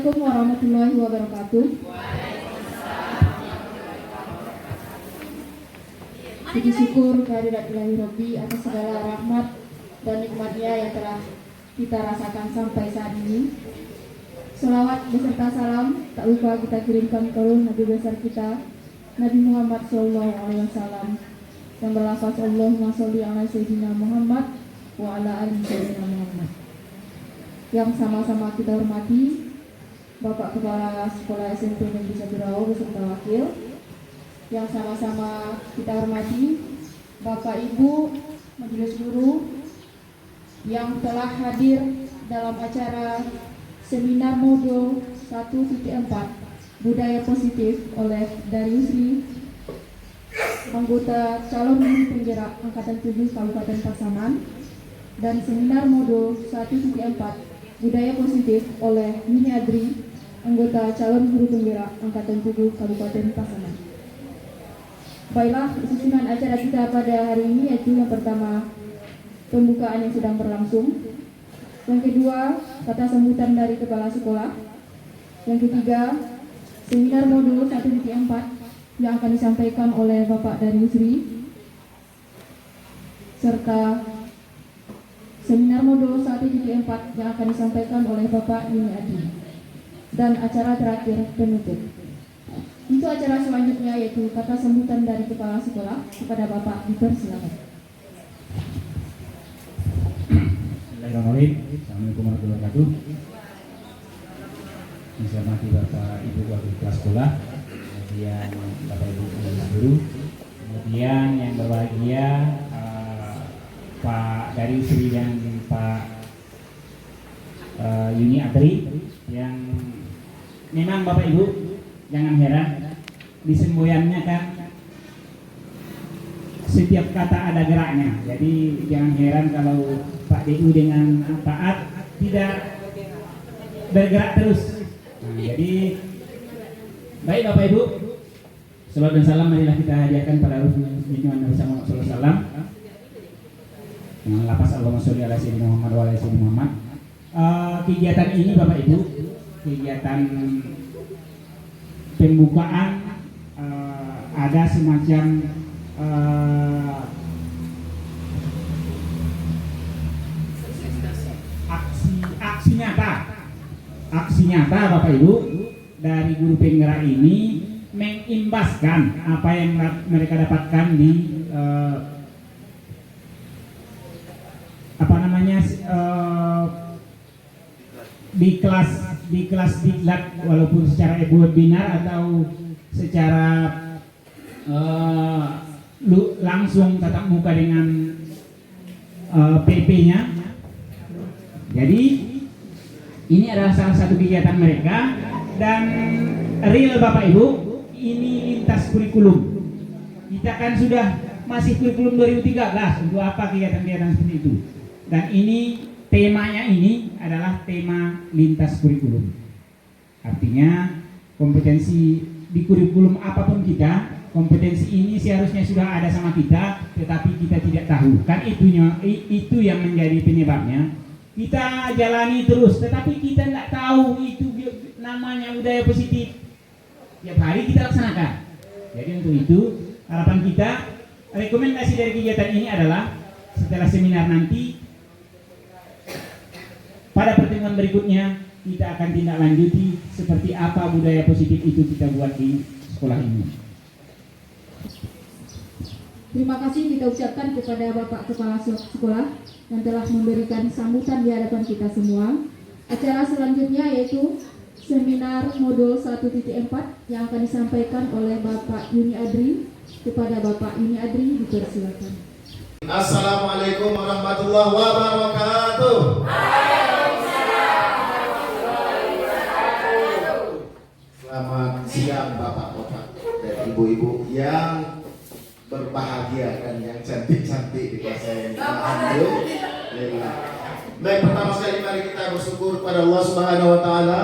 Assalamualaikum warahmatullahi wabarakatuh. Puji syukur kehadirat Ilahi Rabbi atas segala rahmat dan nikmatnya yang telah kita rasakan sampai saat ini. Selawat beserta salam tak lupa kita kirimkan ke Nabi besar kita, Nabi Muhammad SAW, yang berlafaz Allahumma sholli ala sayyidina Muhammad wa ala ali sayyidina Muhammad. Yang sama-sama kita hormati Bapak Kepala Sekolah SMP Negeri 1 Rau beserta wakil. Yang sama-sama kita hormati Bapak Ibu Majelis Guru yang telah hadir dalam acara seminar modul 1.4 Budaya Positif oleh Dariusri, anggota calon guru penggerak Angkatan 7 Kabupaten Pasaman, dan seminar modul 1.4 Budaya Positif oleh Yuni Adri, anggota calon guru penggerak Angkatan 7 Kabupaten Pasaman. Baiklah, susunan acara kita pada hari ini yaitu yang pertama pembukaan yang sedang berlangsung, yang kedua kata sambutan dari kepala sekolah, yang ketiga seminar modul 1.4 yang akan disampaikan oleh Bapak Dariusri, serta seminar modul 1.4 yang akan disampaikan oleh Bapak Yuni Adi, dan acara terakhir penutup. Untuk acara selanjutnya yaitu kata sambutan dari kepala sekolah. Kepada Bapak dipersilakan. Bismillahirrahmanirrahim. Assalamualaikum warahmatullahi wabarakatuh. Yang saya hormati Bapak Ibu Wakil Kepala Sekolah, kemudian Bapak Ibu Guru, kemudian yang berbahagia Pak Dariusri dan Pak Yuni Adri, yang memang Bapak Ibu jangan heran di semboyannya kan setiap kata ada geraknya. Jadi jangan heran kalau Pak DU dengan taat tidak bergerak terus. Nah, jadi baik Bapak Ibu, salawat dan salam marilah kita hadiahkan pada Rasulullah Nabi Sallallahu Alaihi Wasallam. Dengan lapas Allahumma sholli ala sayyidina Muhammad wa ala sayyidina Muhammad. Kegiatan ini Bapak Ibu, kegiatan pembukaan ada semacam aksi nyata Bapak Ibu dari guru penggerak ini mengimbaskan apa yang mereka dapatkan di di kelas diklat, walaupun secara webinar atau secara langsung tatap muka dengan PP-nya. Jadi ini adalah salah satu kegiatan mereka, dan real Bapak Ibu, ini lintas kurikulum. Kita kan sudah masih kurikulum 2013, untuk apa kegiatan-kegiatan seperti itu? Dan ini temanya ini adalah tema lintas kurikulum. Artinya kompetensi di kurikulum apapun kita, kompetensi ini seharusnya sudah ada sama kita, tetapi kita tidak tahu. Kan itu yang menjadi penyebabnya. Kita jalani terus, tetapi kita tidak tahu itu namanya budaya positif. Tiap hari kita laksanakan. Jadi untuk itu harapan kita, rekomendasi dari kegiatan ini adalah setelah seminar nanti, pada pertemuan berikutnya kita akan tindak lanjuti seperti apa budaya positif itu kita buat di sekolah ini. Terima kasih kita ucapkan kepada Bapak Kepala Sekolah yang telah memberikan sambutan di hadapan kita semua. Acara selanjutnya yaitu seminar modul 1.4 yang akan disampaikan oleh Bapak Yuni Adri. Kepada Bapak Yuni Adri dipersilakan. Assalamualaikum warahmatullahi wabarakatuh. Selamat siang Bapak-bapak dan Ibu-ibu yang berbahagia dan yang cantik-cantik di kelas saya ini. Alhamdulillah. Baik, pertama sekali mari kita bersyukur kepada Allah Subhanahu wa taala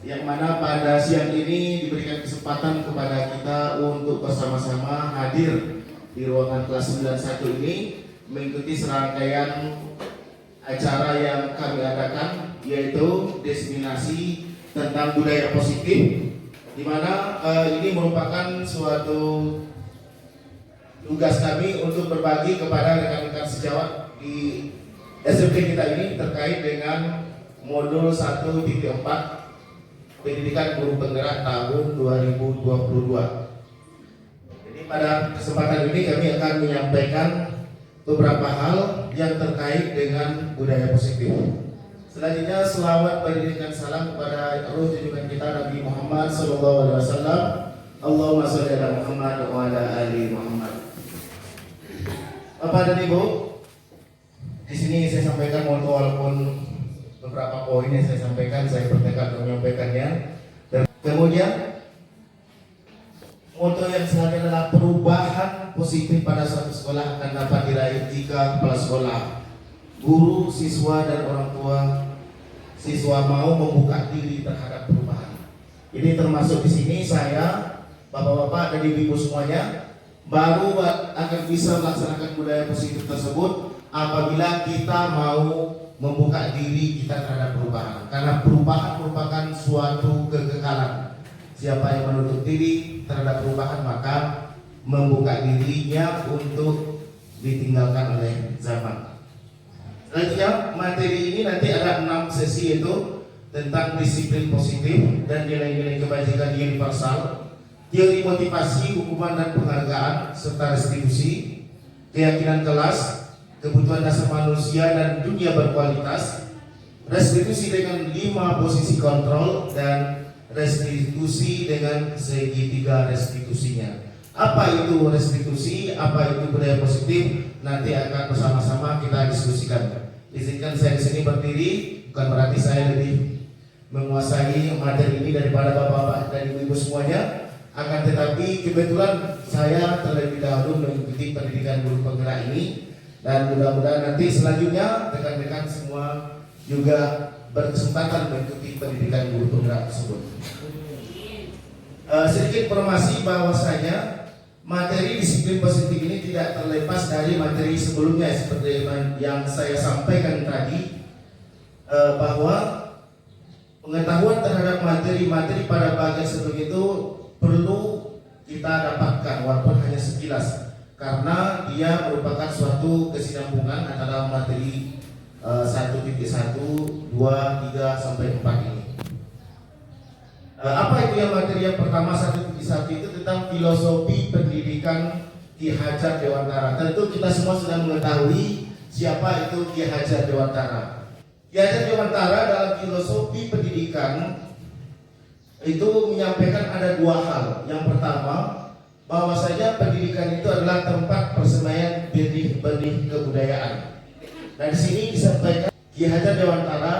yang mana pada siang ini diberikan kesempatan kepada kita untuk bersama-sama hadir di ruangan kelas 91 ini mengikuti serangkaian acara yang kami adakan, yaitu diseminasi tentang budaya positif, di mana ini merupakan suatu tugas kami untuk berbagi kepada rekan-rekan sejawat di SMP kita ini terkait dengan modul 1.4 pendidikan guru penggerak tahun 2022. Jadi pada kesempatan ini kami akan menyampaikan beberapa hal yang terkait dengan budaya positif. Selanjutnya selawat pendidikan salam kepada ruh junjungan kita Nabi Muhammad SAW. Allahumma sholli ala Muhammad wa ala ali Muhammad. Bapak dan Ibu, di sini saya sampaikan moto, walaupun beberapa poin yang saya sampaikan, saya bertekad untuk menyampaikannya. Dan kemudian moto yang selanjutnya adalah perubahan positif pada suatu sekolah akan dapat diraih jika kepala sekolah, guru, siswa dan orang tua siswa mau membuka diri terhadap perubahan. Ini termasuk di sini saya, bapak-bapak dan ibu-ibu semuanya, baru akan bisa melaksanakan budaya positif tersebut apabila kita mau membuka diri kita terhadap perubahan. Karena perubahan merupakan suatu kekekalan. Siapa yang menutup diri terhadap perubahan maka membuka dirinya untuk ditinggalkan oleh zaman. Selanjutnya materi ini nanti ada 6 sesi, yaitu tentang disiplin positif dan nilai-nilai kebajikan universal, teori motivasi, hukuman dan penghargaan, serta restitusi, keyakinan kelas, kebutuhan dasar manusia dan dunia berkualitas, restitusi dengan 5 posisi kontrol, dan restitusi dengan segitiga restitusinya. Apa itu restitusi, apa itu budaya positif, nanti akan bersama-sama kita diskusikan. Izinkan saya di sini berdiri, bukan berarti saya lebih menguasai materi ini daripada bapak-bapak dan ibu-ibu semuanya. Akan tetapi kebetulan saya terlebih dahulu mengikuti pendidikan guru penggerak ini, dan mudah-mudahan nanti selanjutnya rekan-rekan semua juga berkesempatan mengikuti pendidikan guru penggerak tersebut. Sedikit informasi bahwasanya materi disiplin positif ini tidak terlepas dari materi sebelumnya, seperti yang saya sampaikan tadi, bahwa pengetahuan terhadap materi-materi pada bagian sebelum itu perlu kita dapatkan walaupun hanya sekilas, karena dia merupakan suatu kesinambungan antara materi 1.1, 2, 3 sampai 4 ini. Apa itu yang materi yang pertama 1.1 itu tentang filosofi pendidikan Ki Hajar Dewantara. Tentu kita semua sudah mengetahui siapa itu Ki Hajar Dewantara. Ki Hajar Dewantara dalam filosofi pendidikan itu menyampaikan ada 2 hal. Yang pertama, bahwasanya pendidikan itu adalah tempat persemaian benih-benih kebudayaan. Dan di sini disampaikan Ki Hajar Dewantara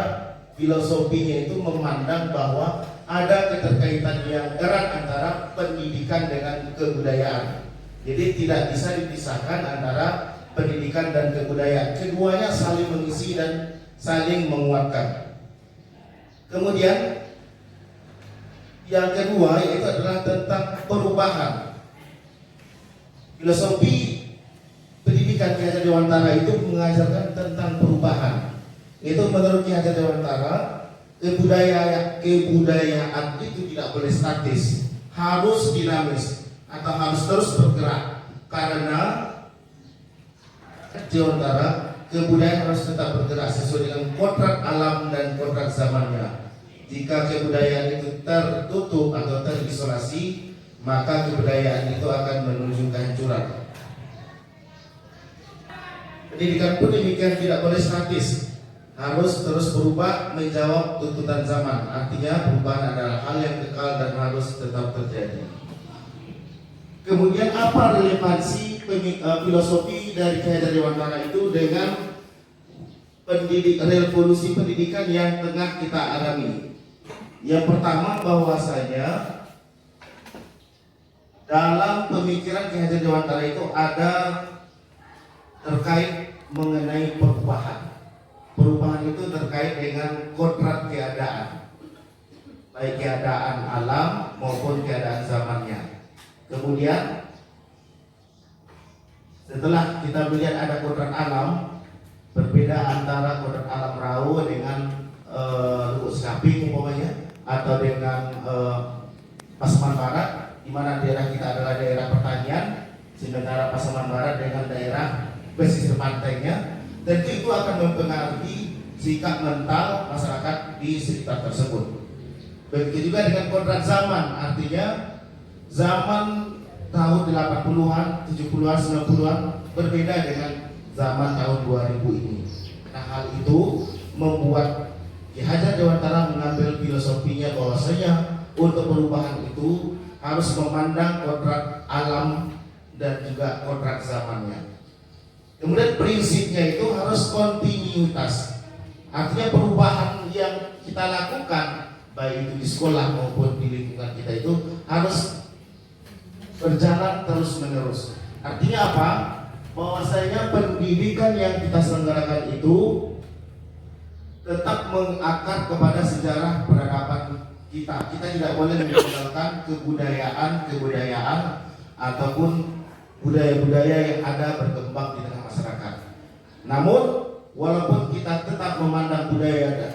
filosofinya itu memandang bahwa ada keterkaitan yang erat antara pendidikan dengan kebudayaan. Jadi tidak bisa dipisahkan antara pendidikan dan kebudayaan. Keduanya saling mengisi dan saling menguatkan. Kemudian yang kedua yaitu adalah tentang perubahan. Filosofi pendidikan Ki Hajar Dewantara itu mengajarkan tentang perubahan. Itu menurut Ki Hajar Dewantara, kebudayaan itu tidak boleh statis, harus dinamis atau harus terus bergerak. Karena Dewantara, kebudayaan harus tetap bergerak sesuai dengan kodrat alam dan kodrat zamannya. Jika kebudayaan itu tertutup atau terisolasi, maka kebudayaan itu akan menuju kehancuran. Pendidikan pun demikian, tidak boleh statis, harus terus berubah menjawab tuntutan zaman. Artinya perubahan adalah hal yang kekal dan harus tetap terjadi. Kemudian apa relevansi filosofi dari Ki Hajar Dewantara itu dengan revolusi pendidikan yang tengah kita alami? Yang pertama, bahwasanya dalam pemikiran Ki Hajar Dewantara itu ada terkait mengenai perubahan. Perubahan itu terkait dengan kodrat keadaan, baik keadaan alam maupun keadaan zamannya. Kemudian setelah kita melihat ada kodrat alam, berbeda antara kodrat alam Rawa dengan Luhut Skaping umpamanya, atau dengan Pasaman Barat, di mana daerah kita adalah daerah pertanian, sementara Pasaman Barat dengan daerah pesisir pantainya, tentu itu akan mempengaruhi sikap mental masyarakat di sekitar tersebut. Begitu juga dengan kodrat zaman, artinya zaman tahun 80-an, 70-an, 90-an berbeda dengan zaman tahun 2000 ini. Nah, hal itu membuat Ki Hajar Dewantara mengambil filosofinya bahwasanya untuk perubahan itu harus memandang kodrat alam dan juga kodrat zamannya. Kemudian prinsipnya itu harus kontinuitas. Artinya perubahan yang kita lakukan baik itu di sekolah maupun di lingkungan kita itu harus berjalan terus menerus. Artinya apa? Bahwasanya pendidikan yang kita selenggarakan itu tetap mengakar kepada sejarah peradaban kita. Kita tidak boleh meninggalkan kebudayaan ataupun budaya-budaya yang ada berkembang di tengah masyarakat. Namun walaupun kita tetap memandang budaya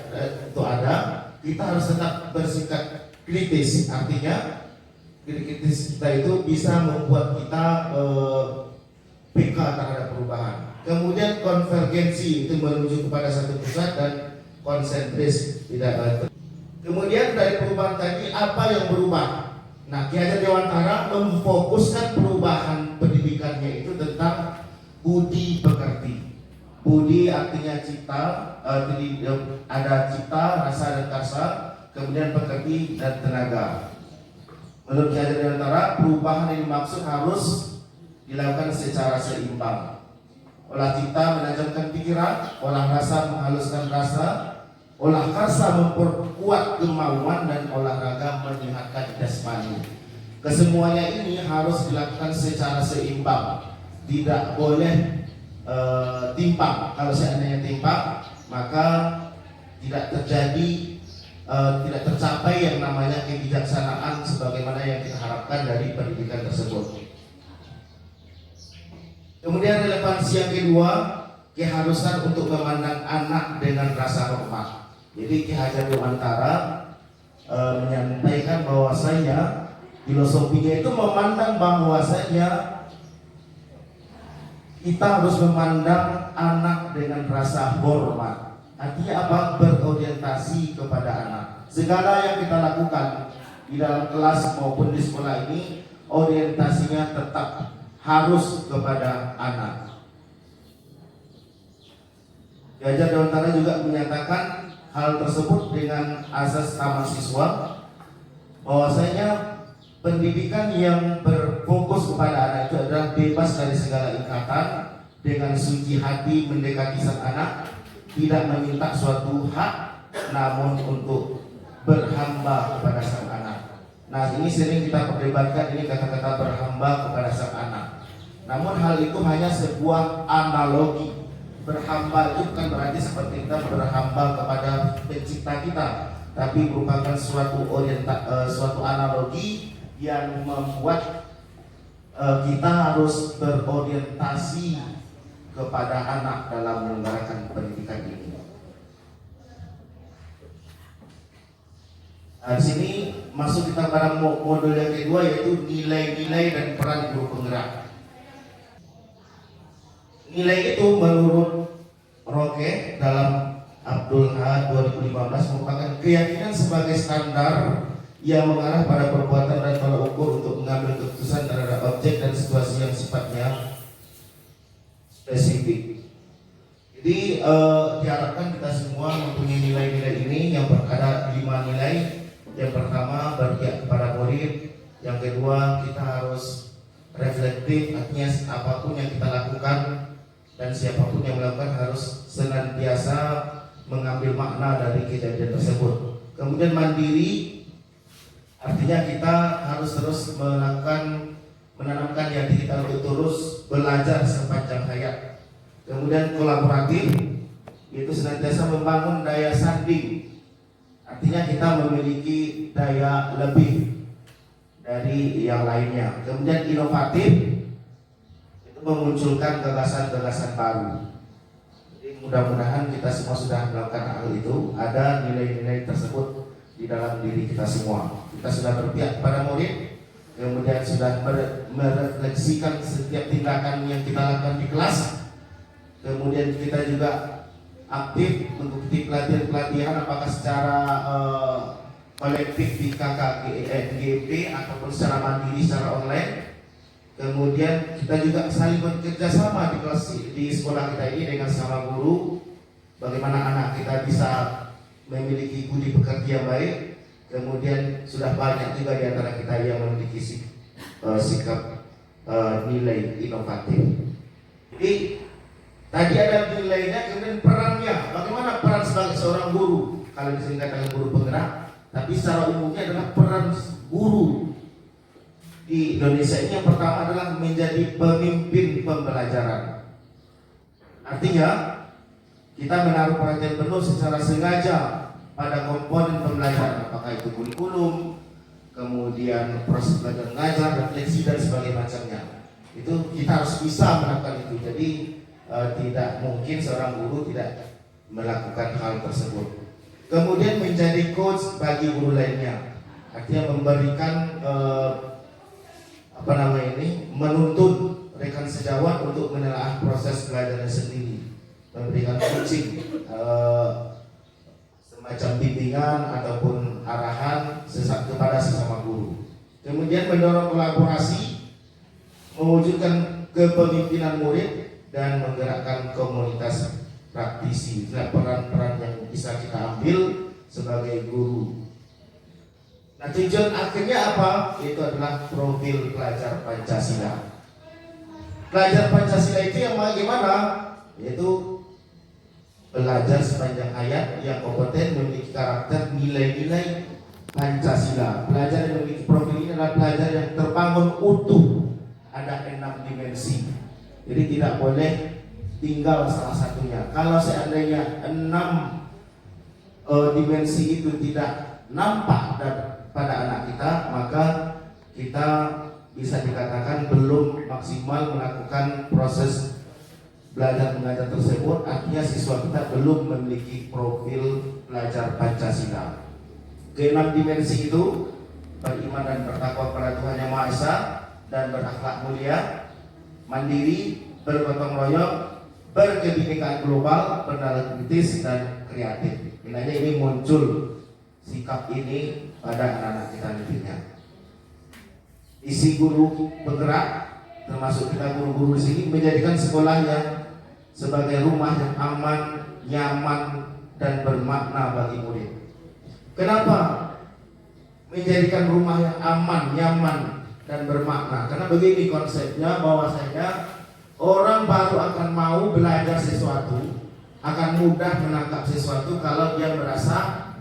itu ada, kita harus tetap bersikap kritis. Artinya kritis kita itu bisa membuat kita peka terhadap perubahan. Kemudian konvergensi itu menuju kepada satu pusat dan konsentris tidak. Kemudian dari perubahan tadi apa yang berubah? Nah, Ki Hajar Dewantara memfokuskan perubahan pendidikannya itu tentang budi pekerti. Budi artinya cipta, ada cipta, rasa dan karsa, kemudian pekerti dan tenaga. Menurut Ki Hajar Dewantara, perubahan yang dimaksud harus dilakukan secara seimbang. Olah cipta menajamkan pikiran, olah rasa menghaluskan rasa, olah karsa memperkuat kemauan, dan olahraga menyehatkan jasmani. Kesemuanya ini harus dilakukan secara seimbang, tidak boleh timpang. Kalau seandainya timpang, maka tidak tercapai yang namanya kebijaksanaan sebagaimana yang kita harapkan dari pendidikan tersebut. Kemudian relevansi yang kedua, keharusan untuk memandang anak dengan rasa hormat. Jadi Ki Hajar Dewantara menyampaikan bahwasanya filosofinya itu memandang bahwasanya kita harus memandang anak dengan rasa hormat. Artinya apa? Berorientasi kepada anak. Segala yang kita lakukan di dalam kelas maupun di sekolah ini, orientasinya tetap harus kepada anak. Ki Hajar Dewantara juga menyatakan hal tersebut dengan asas taman siswa, bahwasanya pendidikan yang berfokus kepada anak itu adalah bebas dari segala ikatan, dengan suci hati mendekati sang anak, tidak meminta suatu hak, namun untuk berhamba kepada sang anak. Nah, ini sering kita perdebatkan, ini kata-kata berhamba kepada sang anak. Namun hal itu hanya sebuah analogi. Berhamba itu bukan berarti seperti kita berhamba kepada pencipta kita, tapi merupakan suatu analogi yang membuat kita harus berorientasi kepada anak dalam menyelenggarakan pendidikan ini. Nah, di sini masuk kita pada modul yang kedua, yaitu nilai-nilai dan peran guru penggerak. Nilai itu menurut Roke dalam Abdul Ahad 2015 merupakan keyakinan sebagai standar yang mengarah pada perbuatan dan tolak ukur untuk mengambil keputusan terhadap objek dan situasi yang sifatnya spesifik. Jadi diharapkan kita semua mempunyai nilai-nilai ini yang ada 5 nilai. Yang pertama, berpihak kepada murid. Yang kedua, kita harus reflektif, artinya apapun yang kita lakukan dan siapapun yang melakukan harus senantiasa mengambil makna dari kejadian tersebut. Kemudian mandiri, artinya kita harus terus menanamkan hati kita untuk terus belajar sepanjang hayat. Kemudian kolaboratif, yaitu senantiasa membangun daya sanding, artinya kita memiliki daya lebih dari yang lainnya. Kemudian inovatif, memunculkan gagasan-gagasan baru. Jadi mudah-mudahan kita semua sudah melakukan hal itu. Ada nilai-nilai tersebut di dalam diri kita semua. Kita sudah berpihak pada murid, kemudian sudah merefleksikan setiap tindakan yang kita lakukan di kelas. Kemudian kita juga aktif mengikuti pelatihan-pelatihan apakah secara kolektif di KKGP ataupun secara mandiri secara online. Kemudian kita juga saling bekerja sama di kelas di sekolah kita ini dengan sama guru, bagaimana anak kita bisa memiliki budi pekerti yang baik. Kemudian sudah banyak juga di antara kita yang memiliki sikap nilai inovatif. Jadi tadi ada nilainya, kemudian perannya, bagaimana peran sebagai seorang guru. Kalau disingkat dengan guru penggerak, tapi secara umumnya adalah peran guru di Indonesia ini yang pertama adalah menjadi pemimpin pembelajaran. Artinya kita menaruh perhatian penuh secara sengaja pada komponen pembelajaran, apakah itu kurikulum, kemudian proses belajar mengajar, refleksi dan sebagainya macamnya. Itu kita harus bisa melakukan itu. Jadi tidak mungkin seorang guru tidak melakukan hal tersebut. Kemudian menjadi coach bagi guru lainnya, artinya memberikan menuntun rekan sejawat untuk menelaah proses belajarnya sendiri, memberikan coaching, semacam bimbingan ataupun arahan kepada sesama guru. Kemudian mendorong kolaborasi, mewujudkan kepemimpinan murid dan menggerakkan komunitas praktisi. Itulah peran-peran yang bisa kita ambil sebagai guru. Nah, tujuan akhirnya apa? Itu adalah profil pelajar Pancasila. Pelajar Pancasila itu yang bagaimana? Yaitu belajar sepanjang hayat yang kompeten, memiliki karakter, nilai-nilai Pancasila. Pelajar yang memiliki profil ini adalah pelajar yang terbangun utuh, ada 6 dimensi. Jadi tidak boleh tinggal salah satunya. Kalau seandainya 6 dimensi itu tidak nampak pada anak kita, maka kita bisa dikatakan belum maksimal melakukan proses belajar mengajar tersebut. Artinya siswa kita belum memiliki profil pelajar Pancasila. Ke-6 dimensi itu beriman dan bertakwa kepada Tuhan Yang Maha Esa dan berakhlak mulia, mandiri, bergotong royong, berkebinekaan global, bernalar kritis dan kreatif. Kiranya ini muncul sikap ini pada anak-anak kita nantinya. Isi guru penggerak, termasuk kita guru-guru di sini, menjadikan sekolahnya sebagai rumah yang aman, nyaman, dan bermakna bagi murid. Kenapa menjadikan rumah yang aman, nyaman, dan bermakna? Karena begini konsepnya, bahwasanya orang baru akan mau belajar sesuatu, akan mudah menangkap sesuatu kalau dia merasa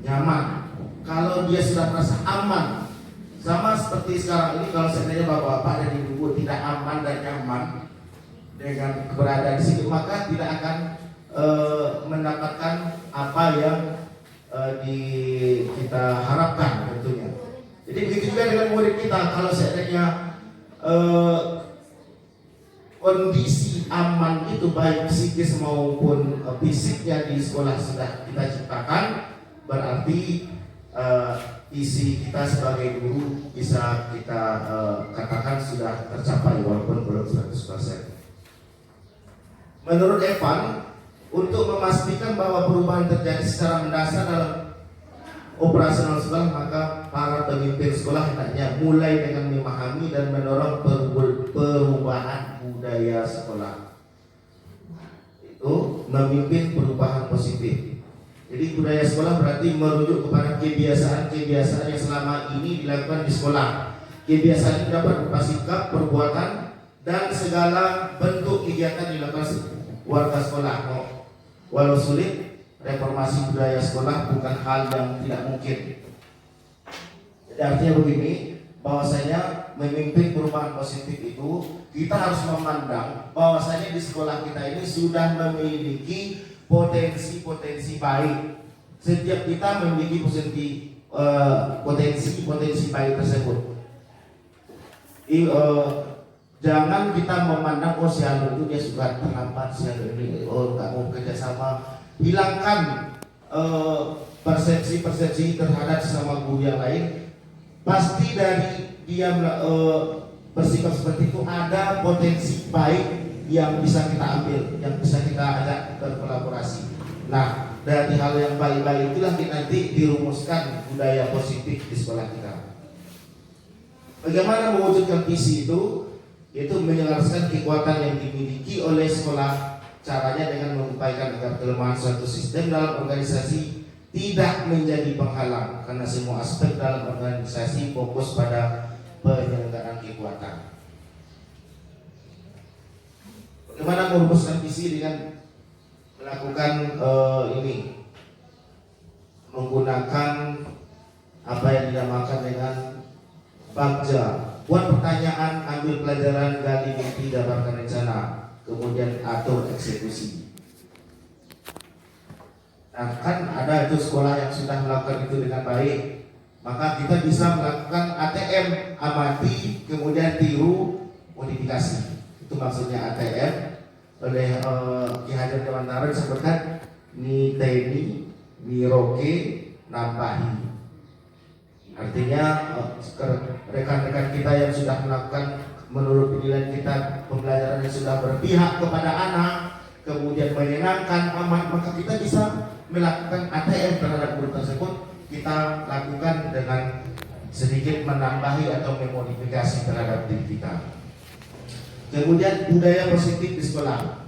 nyaman. Kalau dia sudah merasa aman, sama seperti sekarang ini, kalau seandainya bapak-bapak dan ibu-ibu tidak aman dan nyaman dengan keberadaan di sini, maka tidak akan mendapatkan apa yang kita harapkan tentunya. Jadi begitu juga dengan murid kita, kalau seandainya kondisi aman itu baik psikis maupun fisiknya di sekolah sudah kita ciptakan, berarti isi kita sebagai guru bisa kita katakan sudah tercapai walaupun belum 100%. Menurut Evan, untuk memastikan bahwa perubahan terjadi secara mendasar dalam operasional sekolah, maka para pemimpin sekolah hendaknya mulai dengan memahami dan mendorong perubahan budaya sekolah. Itu memimpin perubahan positif. Jadi budaya sekolah berarti merujuk kepada kebiasaan-kebiasaan yang selama ini dilakukan di sekolah. Kebiasaan ini dapat berupa sikap, perbuatan, dan segala bentuk kegiatan dilakukan warga sekolah. Walau sulit, reformasi budaya sekolah bukan hal yang tidak mungkin. Jadi artinya begini, bahwasanya memimpin perubahan positif itu kita harus memandang bahwasanya di sekolah kita ini sudah memiliki potensi-potensi baik. Setiap kita memiliki potensi baik tersebut. Jangan kita memandang si Aldo itu dia suka terlambat, si Aldo ini nggak mau kerjasama. Hilangkan persepsi-persepsi terhadap sesama guru yang lain, pasti dari dia bersikap seperti itu ada potensi baik yang bisa kita ambil, yang bisa kita ajak berkolaborasi. Nah, dari hal yang baik-baik itulah nanti dirumuskan budaya positif di sekolah kita. Bagaimana mewujudkan visi itu? Yaitu menyelaraskan kekuatan yang dimiliki oleh sekolah. Caranya dengan mengupayakan agar kelemahan suatu sistem dalam organisasi tidak menjadi penghalang, karena semua aspek dalam organisasi fokus pada penyelenggaraan kekuatan. Bagaimana merumuskan visi dengan melakukan menggunakan apa yang dinamakan dengan bagja. Buat pertanyaan, ambil pelajaran, gali mimpi, dapatkan rencana, kemudian atur eksekusi. Nah, kan ada itu sekolah yang sudah melakukan itu dengan baik, maka kita bisa melakukan ATM, amati, kemudian tiru, modifikasi. Itu maksudnya ATM. Oleh Ki Hajar Dewantara disebutkan ni teni, ni roke, nampahi. Artinya rekan-rekan kita yang sudah melakukan menurut penilaian kita pembelajaran yang sudah berpihak kepada anak, kemudian menyenangkan amat, maka kita bisa melakukan ATM terhadap guru tersebut. Kita lakukan dengan sedikit menambahi atau memodifikasi terhadap diri kita. Kemudian budaya positif di sekolah.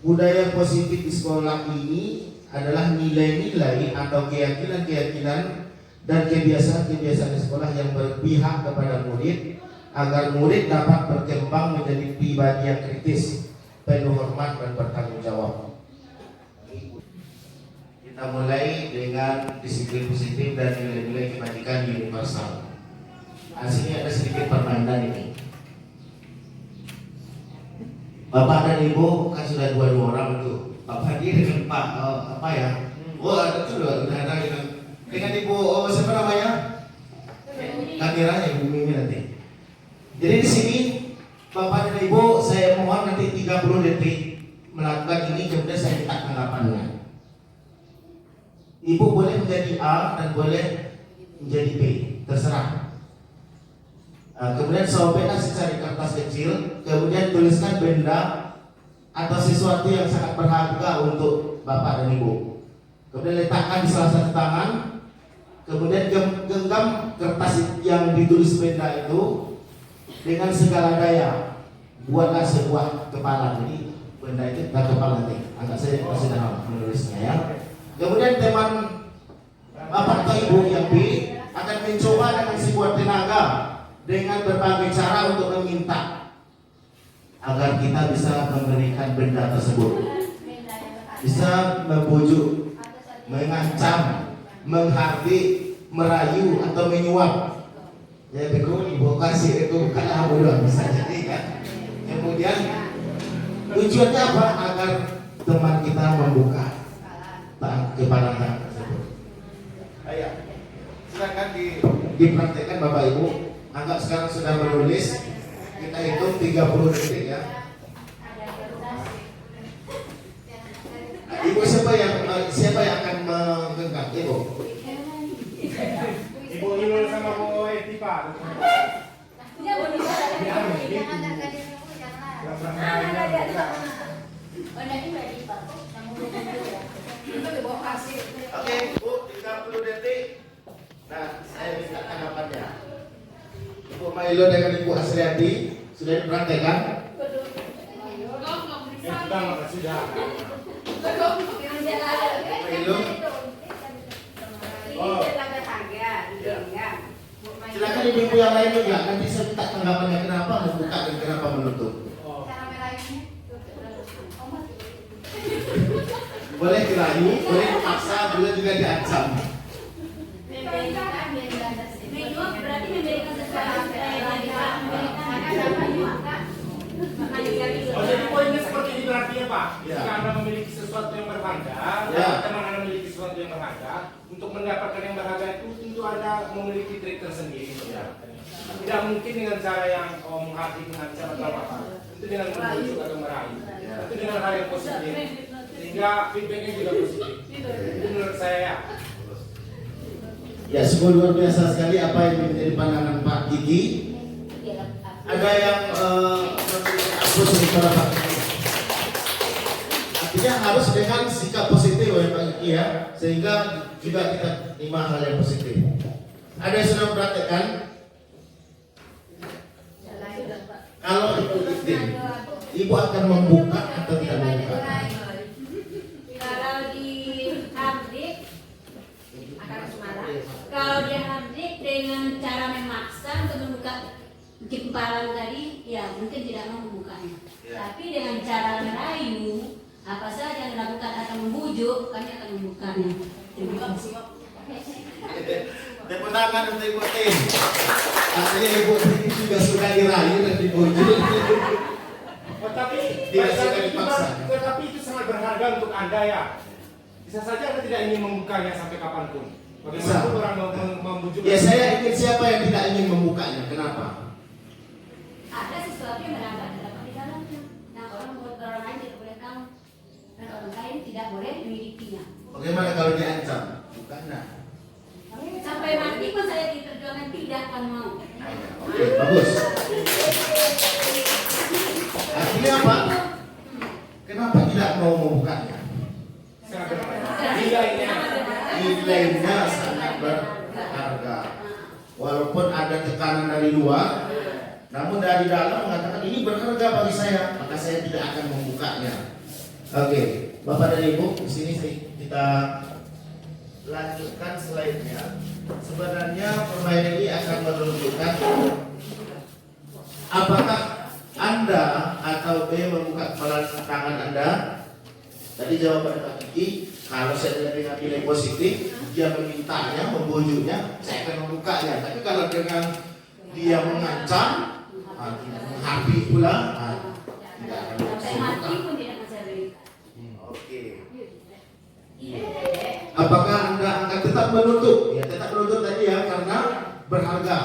Budaya positif di sekolah ini adalah nilai-nilai atau keyakinan-keyakinan dan kebiasaan-kebiasaan di sekolah yang berpihak kepada murid agar murid dapat berkembang menjadi pribadi yang kritis, penuh hormat dan bertanggung jawab. Kita mulai dengan disiplin positif dan nilai-nilai kebajikan universal. Aslinya ada sedikit permainan ini. Bapak dan Ibu kan sudah dua orang itu. Bapak dia dengan Pak apa ya? Wah itu udah ada dengan Ibu siapa namanya? Kameranya Ibu Mimi nanti. Jadi di sini Bapak dan Ibu saya mohon nanti 30 detik melakukan ini, kemudian saya minta tanggapannya. Ibu boleh menjadi A dan boleh menjadi B, terserah. Kemudian sobeklah secari kertas kecil, kemudian tuliskan benda atau sesuatu yang sangat berharga untuk Bapak dan Ibu. Kemudian letakkan di salah satu tangan, kemudian genggam kertas yang ditulis benda itu dengan segala daya. Buatlah sebuah kepala, jadi benda itu tak kepala nanti. Agak saya dalam menulisnya ya. Kemudian teman Bapak atau Ibu yang B akan mencoba dengan sebuah tenaga dengan berbagai cara untuk meminta agar kita bisa memberikan benda tersebut, bisa membujuk, mengancam, menghardik, merayu atau menyuap. Ya begitu Ibu kasih itu kan bodoh bisa jadi kan. Kemudian tujuannya apa? Agar teman kita membuka kepala tersebut. Ayo, silakan dipraktekkan Bapak Ibu. Anggap sekarang sudah menulis, kita hitung 30 detik ya. Ibu siapa yang akan menggenggam? Ibu. Ibu Inul sama Bu Etipa. Oke, Bu, 30 detik. Nah, saya minta tanggapannya. Ibu Mailo dengan Ibu Asriati sudah dipraktekkan? Sudah. Mailo, silakan ibu-ibu yang lain juga. Nanti saya minta tanggapannya kenapa membuka dan kenapa menutup. Boleh dirayu, boleh dipaksa, boleh juga diancam. Jadi poinnya seperti ini berarti ya Pak. Ya. Jika Anda memiliki sesuatu yang berharga, Ya. teman Anda memiliki sesuatu yang berharga, untuk mendapatkan yang berharga itu tentu Anda memiliki trik tersendiri. Ya. Tidak mungkin dengan cara yang menghardik, mengancam atau apa. Itu dengan membujuk atau merayu. Ya. Itu dengan hal yang positif. sehingga feedbacknya juga positif. Itu menurut saya. Ya, sungguh luar biasa sekali apa yang menjadi pandangan Pak Kiki. Ada yang aku sementara Pak Kiki. Artinya harus dengan sikap positif oleh Pak Kiki ya, sehingga juga kita terima hal yang positif. Ada yang sudah perhatikan? Kalau itu izin, ibu akan membuka atau tidak membuka? Kalau di harddisk akan semarang. Kalau dia harddisk dengan cara memaksa untuk membuka jempalan tadi, ya mungkin tidak mau membukanya. Tapi dengan cara merayu, apa saja yang dilakukan akan membujuk, kami akan membukanya. Terima kasih. Tepuk tangan untuk Ibu Tin. Artinya Ibu Tin juga sudah dirayu dan dibujuk. Tetapi itu sangat berharga untuk Anda ya. Bisa saja Anda tidak ingin membukanya sampai kapanpun. Bagaimanapun orang membujuk. Ya, saya ingin siapa yang tidak ingin membukanya. Kenapa? Ada sesuatu yang berada di dalamnya. Nah, orang lain tidak boleh tahu. Dan orang lain tidak boleh memilikinya. Bagaimana kalau diancam? Bukanlah. Sampai mati pun saya diperjuangkan tidak akan mau. Oke, bagus. Artinya apa? Kenapa tidak mau membukanya? Sangat berharga. Nilainya sangat berharga. Walaupun ada tekanan dari luar, namun dari dalam mengatakan ini berharga bagi saya, maka saya tidak akan membukanya. Oke, Bapak dan Ibu, di sini kita lanjutkan slide-nya. Sebenarnya permainan ini akan menunjukkan apakah Anda atau B membuka kepala tangan Anda. Tadi jawaban Pak Kiki, kalau saya dengan nilai positif, dia memintanya, membujuknya, saya akan membukanya. Tapi kalau dengan dia mengancam, menghampiri pula, tidak akan Sampai mati membuka. pun tidak akan saya berikan. Oke. Apakah Anda akan tetap menuntut? Ya, tetap menuntut tadi ya, karena berharga.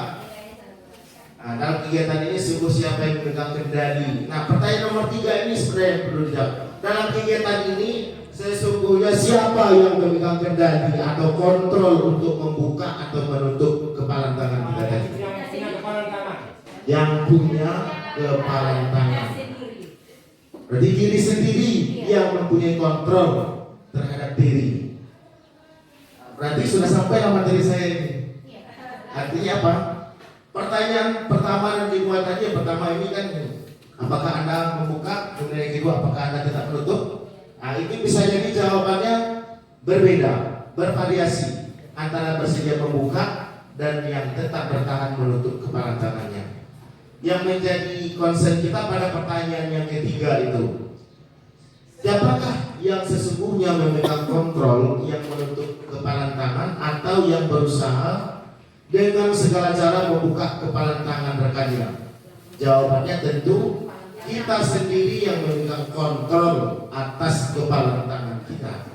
Nah, dalam kegiatan ini sungguh siapa yang memegang kendali. Nah, pertanyaan nomor 3 ini sebenarnya yang perlu dijawab. Dalam kegiatan ini sesungguhnya siapa yang memegang kendali atau kontrol untuk membuka atau menutup kepalan tangan kita tadi? Yang punya kepala tangan. Yang punya kepalan tangan. Berarti diri sendiri yang mempunyai kontrol terhadap diri. Berarti sudah sampai lah materi saya ini. Artinya apa? Pertanyaan pertama yang dibuat tadi, yang pertama ini kan, apakah Anda membuka? Kemudian yang kedua, apakah Anda tetap menutup? Nah, ini bisa jadi jawabannya berbeda, bervariasi antara bersedia membuka dan yang tetap bertahan menutup kepala tangannya. Yang menjadi concern kita pada pertanyaan yang ketiga itu, siapakah yang sesungguhnya memegang kontrol, yang menutup kepala tangan atau yang berusaha dengan segala cara membuka kepala tangan rekannya? Jawabannya tentu kita sendiri yang memegang kontrol atas kepala tangan kita.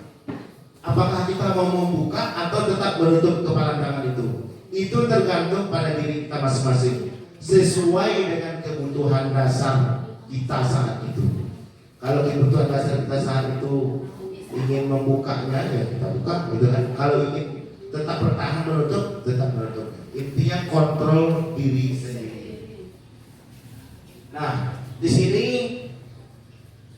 Apakah kita mau membuka atau tetap menutup kepala tangan itu? Itu tergantung pada diri kita masing-masing, sesuai dengan kebutuhan dasar kita saat itu. Kalau kebutuhan dasar kita saat itu ingin membukanya, ya kita buka, gitu kan. Kalau ingin tetap bertahan menutup, tetap menutup. Intinya kontrol diri sendiri. Nah, di sini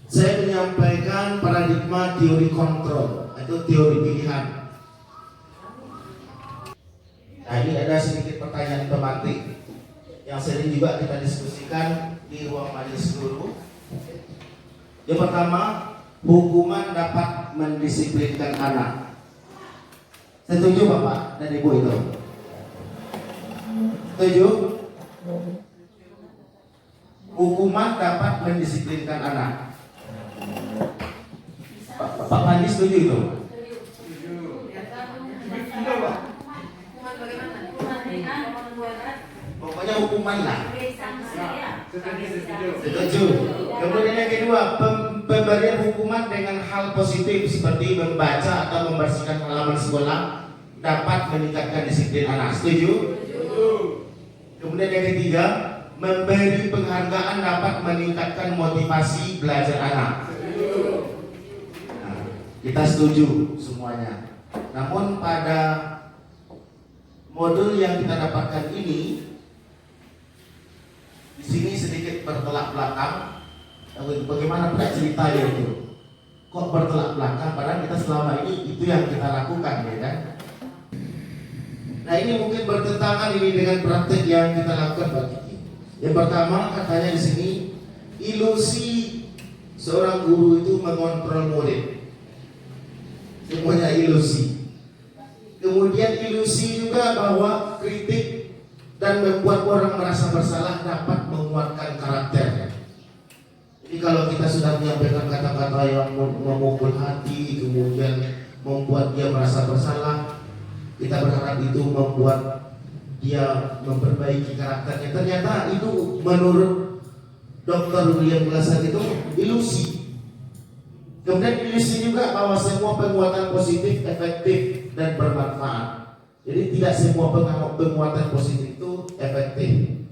saya menyampaikan paradigma teori kontrol atau teori pilihan. Nah, ini ada sedikit pertanyaan tematik yang sering juga kita diskusikan di ruang majelis guru. Yang pertama, hukuman dapat mendisiplinkan anak. Setuju Bapak dan Ibu itu? Setuju? Hukuman dapat mendisiplinkan anak. Pak Pandi setuju itu? Pokoknya hukuman lah. Setuju. Kemudian yang kedua, pemberian hukuman dengan hal positif seperti membaca atau membersihkan halaman sekolah dapat meningkatkan disiplin anak. Setuju? Kemudian yang ketiga, memberi penghargaan dapat meningkatkan motivasi belajar anak. Nah, kita setuju semuanya. Namun pada modul yang kita dapatkan ini, di sini sedikit bertolak belakang. Bagaimana pula ceritanya itu? Kok bertolak belakang? Padahal kita selama ini itu yang kita lakukan, ya kan? Nah, ini mungkin bertentangan ini dengan praktek yang kita lakukan, Pak Kiki. Yang pertama katanya di sini, ilusi seorang guru itu mengontrol murid. Semuanya ilusi. Kemudian ilusi juga bahwa kritik dan membuat orang merasa bersalah dapat menguatkan karakter. Jadi kalau kita sudah menyampaikan kata-kata yang memukul hati, kemudian membuat dia merasa bersalah, kita berharap itu membuat dia memperbaiki karakternya. Ternyata itu menurut Dr. William Glasser itu ilusi. Kemudian ilusi juga bahwa semua penguatan positif efektif dan bermanfaat. Jadi tidak semua penguatan positif itu efektif.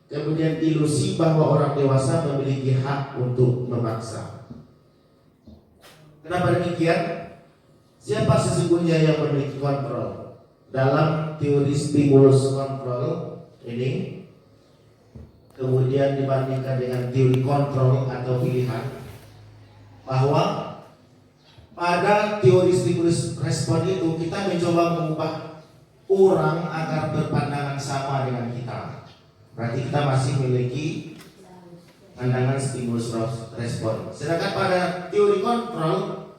Kemudian ilusi bahwa orang dewasa memiliki hak untuk memaksa. Kenapa demikian? Siapa sesungguhnya yang memiliki kontrol? Dalam teori stimulus kontrol ini, kemudian dibandingkan dengan teori kontrol atau pilihan, bahwa pada teori stimulus respon itu kita mencoba mengubah orang agar berpandangan sama dengan kita. Berarti kita masih memiliki pandangan stimulus respon. Sedangkan pada teori kontrol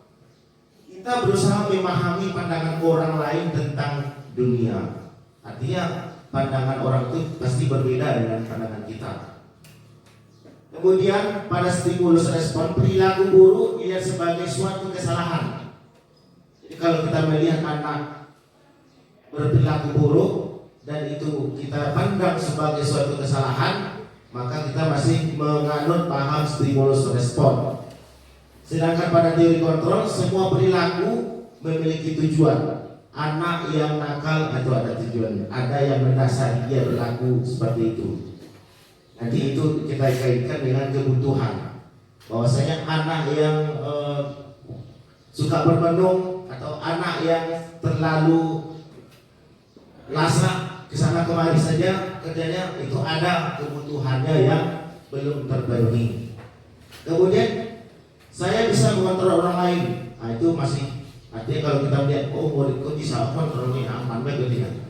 kita berusaha memahami pandangan orang lain tentang dunia. Artinya pandangan orang itu pasti berbeda dengan pandangan kita. Kemudian pada stimulus respon, perilaku buruk dilihat sebagai suatu kesalahan. Jadi kalau kita melihat anak berperilaku buruk dan itu kita pandang sebagai suatu kesalahan, maka kita masih menganut paham stimulus respon. Sedangkan pada teori kontrol, semua perilaku memiliki tujuan. Anak yang nakal itu ada tujuannya, ada yang mendasari dia berlaku seperti itu. Nanti itu kita kaitkan dengan kebutuhan. Bahwasanya anak yang suka bermenung atau anak yang terlalu lasak kesana kemari saja kerjanya, itu ada kebutuhannya yang belum terpenuhi. Kemudian saya bisa mengontrol orang lain. Nah, itu masih, artinya kalau kita melihat, oh muridku bisa kontrol ini aman baik tidak.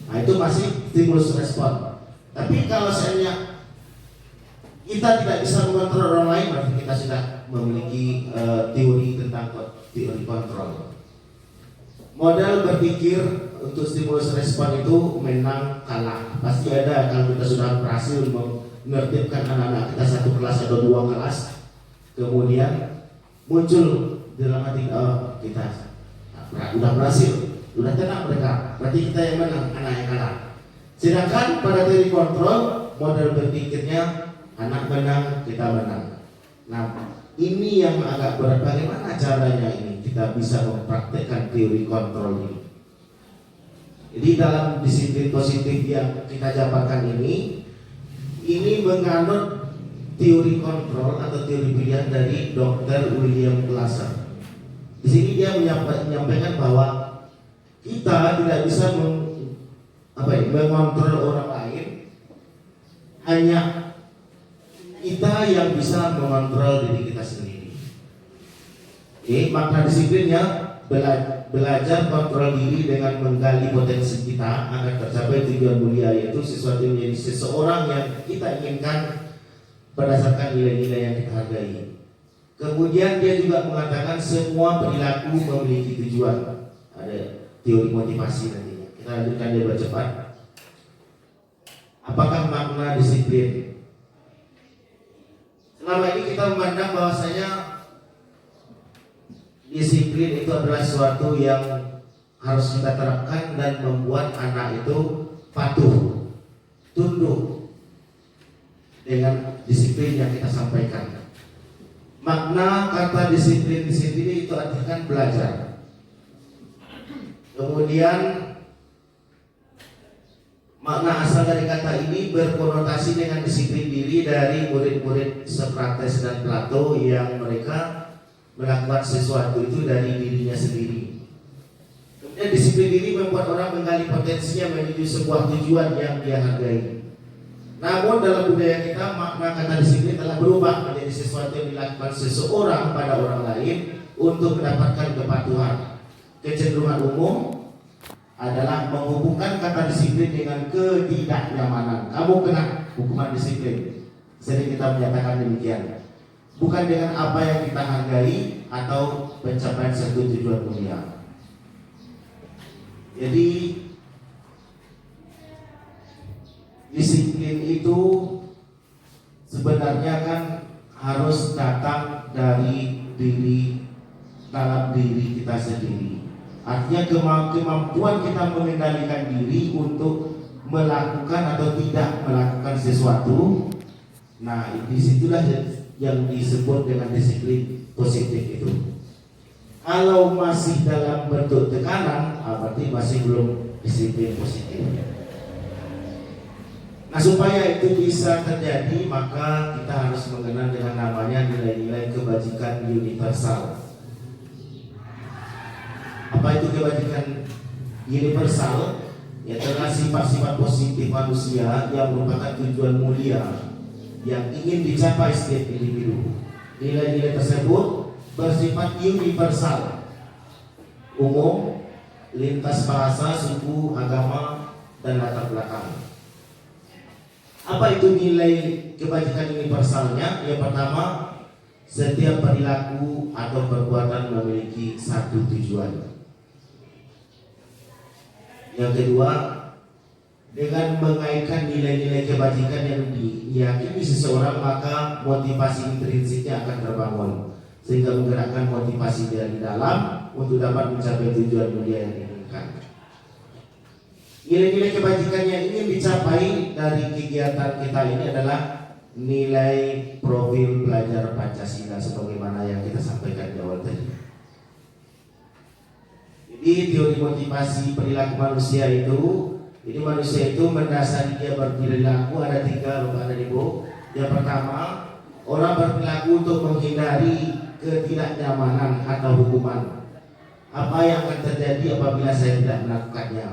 Nah, itu masih stimulus respon. Tapi kalau seandainya kita tidak bisa mengontrol orang lain, berarti kita sudah memiliki teori tentang teori kontrol. Modal berpikir untuk stimulus respon itu menang kalah. Pasti ada kalau kita sudah berhasil menertibkan anak-anak kita satu kelas atau dua kelas, kemudian muncul dalam hati kita sudah berhasil, sudah tenang mereka, berarti kita yang menang, anak yang kalah. Sedangkan pada teori kontrol, modal berpikirnya anak menang, kita menang. Nah, ini yang agak berat. Bagaimana caranya ini kita bisa mempraktekkan teori kontrol ini? Jadi dalam disiplin positif yang kita jabarkan ini menganut teori kontrol atau teori pilihan dari Dr. William Glasser. Di sini dia menyampaikan bahwa kita tidak bisa mengontrol orang lain, hanya kita yang bisa mengontrol diri kita sendiri. Oke, makna disiplinnya belajar kontrol diri dengan menggali potensi kita agar tercapai tujuan mulia, yaitu sesuatu yang menjadi seseorang yang kita inginkan berdasarkan nilai-nilai yang kita hargai. Kemudian dia juga mengatakan semua perilaku memiliki tujuan. Ada teori motivasi nantinya. Kita lanjutkan dia bercepat. Apakah makna disiplin? Selama ini kita memandang bahwasanya disiplin itu adalah sesuatu yang harus kita terapkan dan membuat anak itu patuh, tunduk dengan disiplin yang kita sampaikan. Makna kata disiplin di sini itu artikan belajar. Kemudian makna asal dari kata ini berkonotasi dengan disiplin diri dari murid-murid Sokrates dan Plato yang mereka melakukan sesuatu itu dari dirinya sendiri. Kemudian disiplin diri membuat orang menggali potensinya menuju sebuah tujuan yang dia hargai. Namun dalam budaya kita makna kata disiplin telah berubah menjadi sesuatu yang dilakukan seseorang pada orang lain untuk mendapatkan kepatuhan. Kecenderungan umum adalah menghubungkan kata disiplin dengan ketidaknyamanan. Kamu kena hukuman disiplin. Sering kita menyatakan demikian. Bukan dengan apa yang kita hargai atau pencapaian satu tujuan mulia. Jadi disiplin itu sebenarnya kan harus datang dari dalam diri kita sendiri. Artinya kemampuan kita mengendalikan diri untuk melakukan atau tidak melakukan sesuatu. Nah, disitulah yang disebut dengan disiplin positif itu. Kalau masih dalam bentuk tekanan, berarti masih belum disiplin positif. Nah, supaya itu bisa terjadi, maka kita harus mengenal dengan namanya nilai-nilai kebajikan universal. Apa itu kebajikan universal? Ya, adalah sifat-sifat positif manusia yang merupakan tujuan mulia yang ingin dicapai setiap individu. Nilai-nilai tersebut bersifat universal, umum, lintas bahasa, suku, agama, dan latar belakang. Apa itu nilai kebajikan universalnya? Yang pertama, setiap perilaku atau perbuatan memiliki satu tujuan. Yang kedua, dengan mengaitkan nilai-nilai kebajikan yang diyakini seseorang, maka motivasi intrinsiknya akan terbangun, sehingga menggerakkan motivasi dari dalam untuk dapat mencapai tujuan mulia yang diinginkan. Nilai-nilai kebajikan yang ingin dicapai dari kegiatan kita ini adalah nilai profil belajar Pancasila sebagaimana yang kita sampaikan di awal tadi. Jadi teori motivasi perilaku manusia itu, ini manusia itu mendasari dia berperilaku ada 3 Bapak dan Ibu. Yang pertama, orang berperilaku untuk menghindari ketidaknyamanan atau hukuman. Apa yang akan terjadi apabila saya tidak melakukannya?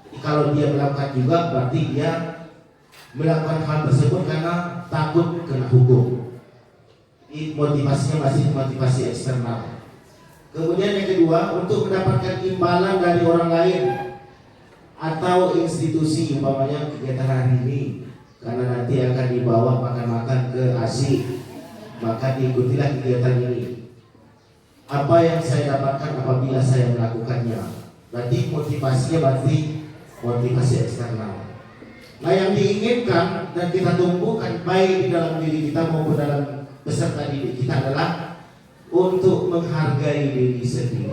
Jadi kalau dia melakukan juga, berarti dia melakukan hal tersebut karena takut kena hukum. Jadi motivasinya masih motivasi eksternal. Kemudian yang kedua, untuk mendapatkan imbalan dari orang lain atau institusi, umpamanya kegiatan hari ini, karena nanti akan dibawa makan-makan ke ASI, maka diikutilah kegiatan ini. Apa yang saya dapatkan apabila saya melakukannya? Berarti motivasinya berarti motivasi eksternal. Nah, yang diinginkan dan kita tumbuhkan baik di dalam diri kita maupun dalam peserta didik kita adalah untuk menghargai diri sendiri.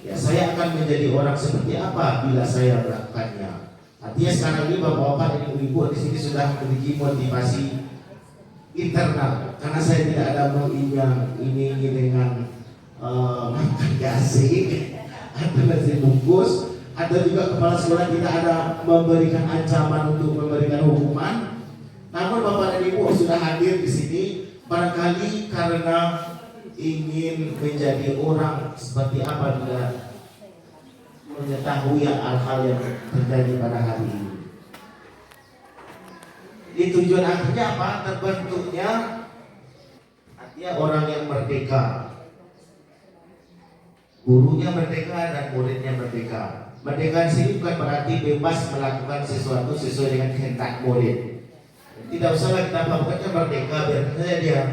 Ya, saya akan menjadi orang seperti apa bila saya melakukannya. Artinya sekarang ini bapak-bapak dan ibu-ibu di sini sudah memiliki motivasi internal, karena saya tidak ada mengiring dengan makan gasing atau nasi bungkus, atau juga kepala sekolah tidak ada memberikan ancaman untuk memberikan hukuman. Namun bapak dan ibu sudah hadir di sini barangkali karena ingin menjadi orang seperti apa bila mengetahui hal-hal yang terjadi pada hari ini. Jadi tujuan akhirnya apa? Terbentuknya artinya orang yang merdeka, gurunya merdeka dan muridnya merdeka. Merdeka di sini bukan berarti bebas melakukan sesuatu sesuai dengan kehendak murid. Tidak usahlah kita bukannya merdeka biar saja dia.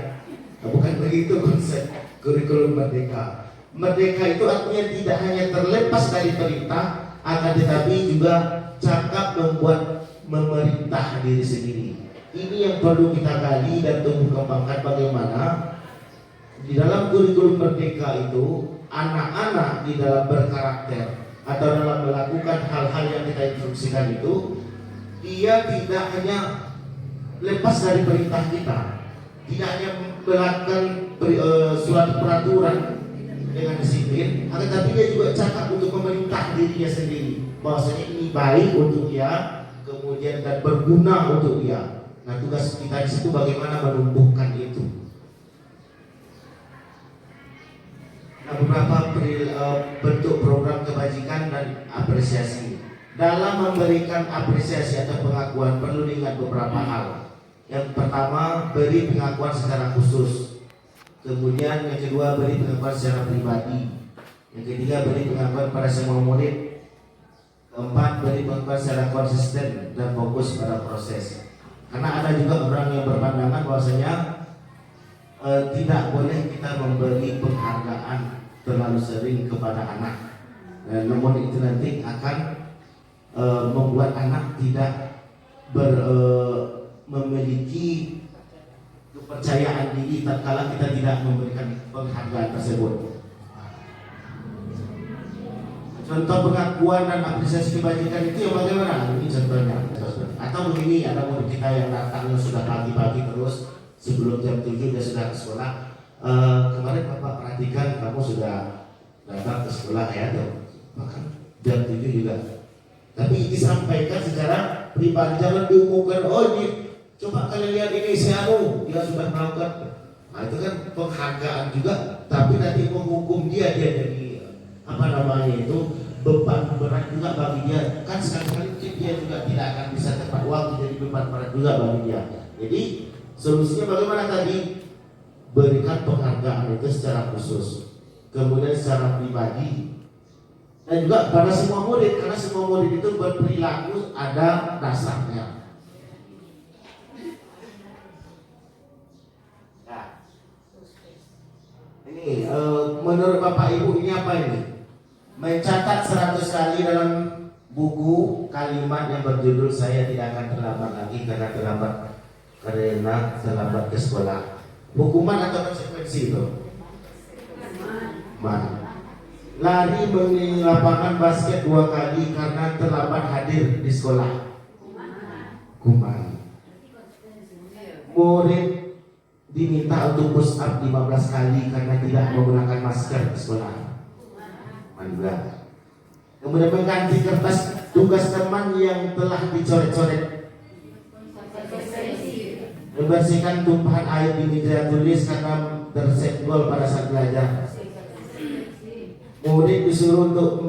Bukan begitu konsep kurikulum merdeka. Merdeka itu artinya tidak hanya terlepas dari perintah, akan tetapi juga cakap membuat memerintah diri sendiri. Ini yang perlu kita gali dan tumbuh kembangkan, bagaimana di dalam kurikulum merdeka itu anak-anak di dalam berkarakter atau dalam melakukan hal-hal yang kita instruksikan itu, dia tidak hanya lepas dari perintah kita, tidak hanya melakukan suatu peraturan dengan disiplin, akan tapi dia juga cakap untuk memerintah dirinya sendiri bahwasanya ini baik untuk dia, kemudian dan berguna untuk dia. Nah, tugas kita di situ bagaimana menumbuhkan itu. beberapa bentuk program kebajikan dan apresiasi. Dalam memberikan apresiasi atau pengakuan perlu diingat beberapa hal. Yang pertama, beri pengakuan secara khusus. Kemudian yang kedua, beri pengakuan secara pribadi. Yang ketiga, beri pengakuan pada semua murid. Keempat, beri pengakuan secara konsisten dan fokus pada proses. Karena ada juga orang yang berpandangan bahwasanya tidak boleh kita memberi penghargaan terlalu sering kepada anak. Namun itu nanti akan membuat anak tidak memiliki kepercayaan diri tatkala kita tidak memberikan penghargaan tersebut. Contoh pengakuan dan apresiasi kebajikan itu yang bagaimana? Ini contohnya. Atau begini, ada murid kita yang datangnya sudah pagi-pagi terus sebelum jam 7 dia sudah ke sekolah. Kemarin Bapak perhatikan kamu sudah datang ke sekolah ya, bahkan jam 7 juga. Tapi disampaikan secara pribadi, jangan diumumkan. Oh ini, coba kalian lihat ini dia sudah melakukan. Nah itu kan penghargaan juga, tapi nanti menghukum dia jadi beban berat juga bagi dia. Kan sekali-kali dia juga tidak akan bisa tepat waktu, jadi beban berat juga bagi dia. Jadi solusinya bagaimana tadi? Berikan penghargaan itu secara khusus, kemudian secara pribadi. Dan juga pada semua murid, karena semua murid itu berperilaku ada dasarnya. Nah, ini menurut Bapak Ibu ini apa ini? Mencatat 100 kali dalam buku kalimat yang berjudul "Saya tidak akan terlambat lagi karena terlambat ke sekolah." Hukuman atau konsekuensi itu? Hukuman. Lari mengelilingi lapangan basket 2 kali karena terlambat hadir di sekolah. Hukuman. Murid diminta untuk push up 15 kali karena tidak menggunakan masker di sekolah. Hukuman. Kemudian mengganti kertas tugas teman yang telah dicoret-coret. Membersihkan tumpahan air di meja tulis karena tersenggol pada saat belajar. Murid disuruh untuk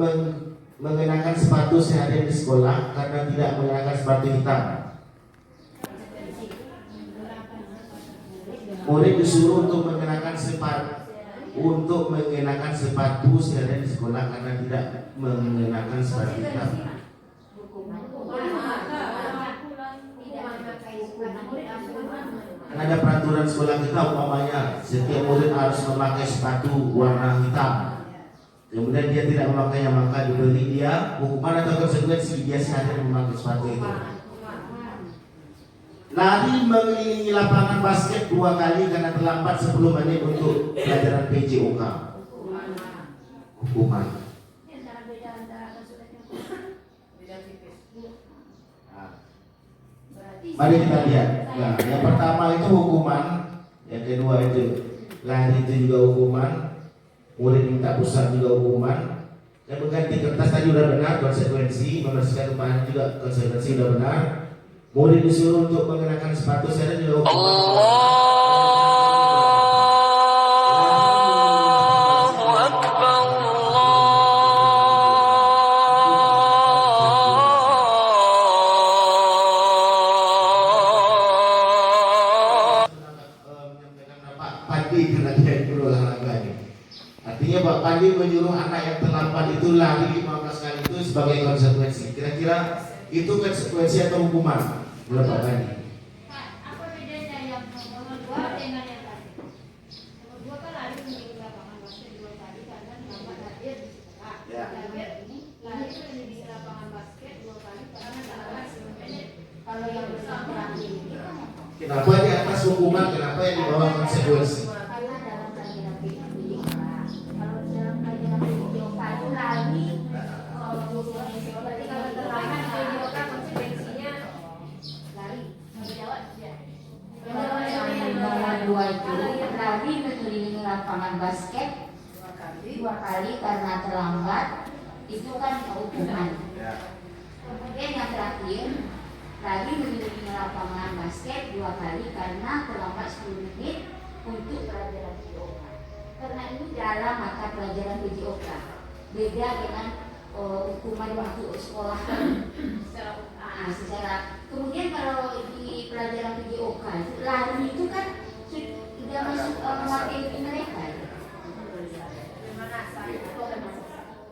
mengenakan sepatu seharian di sekolah karena tidak mengenakan sepatu hitam. Murid disuruh untuk mengenakan sepatu seharian di sekolah karena tidak mengenakan sepatu hitam. Ada peraturan sekolah kita umpamanya setiap murid harus memakai sepatu warna hitam. Kemudian dia tidak memakainya, maka diberi dia hukuman atau konsekuensi dia sehari memakai sepatu itu. Lari mengelilingi lapangan basket 2 kali karena terlambat 10 menit untuk pelajaran PJOK. Hukuman. Mari kita lihat. Nah, yang pertama itu hukuman, yang kedua itu lari itu juga hukuman. Murid minta pusat juga hukuman. Dan mengganti kertas tadi sudah benar, konsekuensi. Membersihkan tumpahan juga konsekuensi sudah benar. Murid disuruh untuk mengenakan sepatu sehari juga hukuman. Allahu Akbar, Pandi karena dia guru olahraga ini. Artinya Pak Pandi menyuruh anak yang terlambat itu lari 15 kali itu sebagai konsekuensi. Kira-kira itu konsekuensi atau hukuman menurut Pak Pandi? Apa bedanya yang nomor 2 dengan yang tadi? Nomor 2 kan lari mengelilingi lapangan basket 2 kali karena terlambat hadir di sekolah. Ya. Ini lari mengelilingi lapangan basket 2 kali karena terlambat 10 menit. Kalau yang bersangkutan ini Kenapa di atas hukuman, kenapa yang di bawah konsekuensi? karena dalam pelajaran PJOK. Kalau dalam pelajaran PJOK itu lari berarti kalau terlambat PJOK konsekuensinya lari. Menjawab ya. Nomor 2 itu lari mengelilingi lapangan basket 2 kali karena terlambat, itu kan hukuman. Kemudian yang terakhir, lari mengelilingi lapangan basket 2 kali karena terlambat 10 menit untuk pelajaran PJOK. karena ini dalam mata pelajaran PJOK. Beda dengan hukuman waktu sekolah secara. Kemudian kalau di pelajaran PJOK lari itu kan sudah masuk mewakili mereka.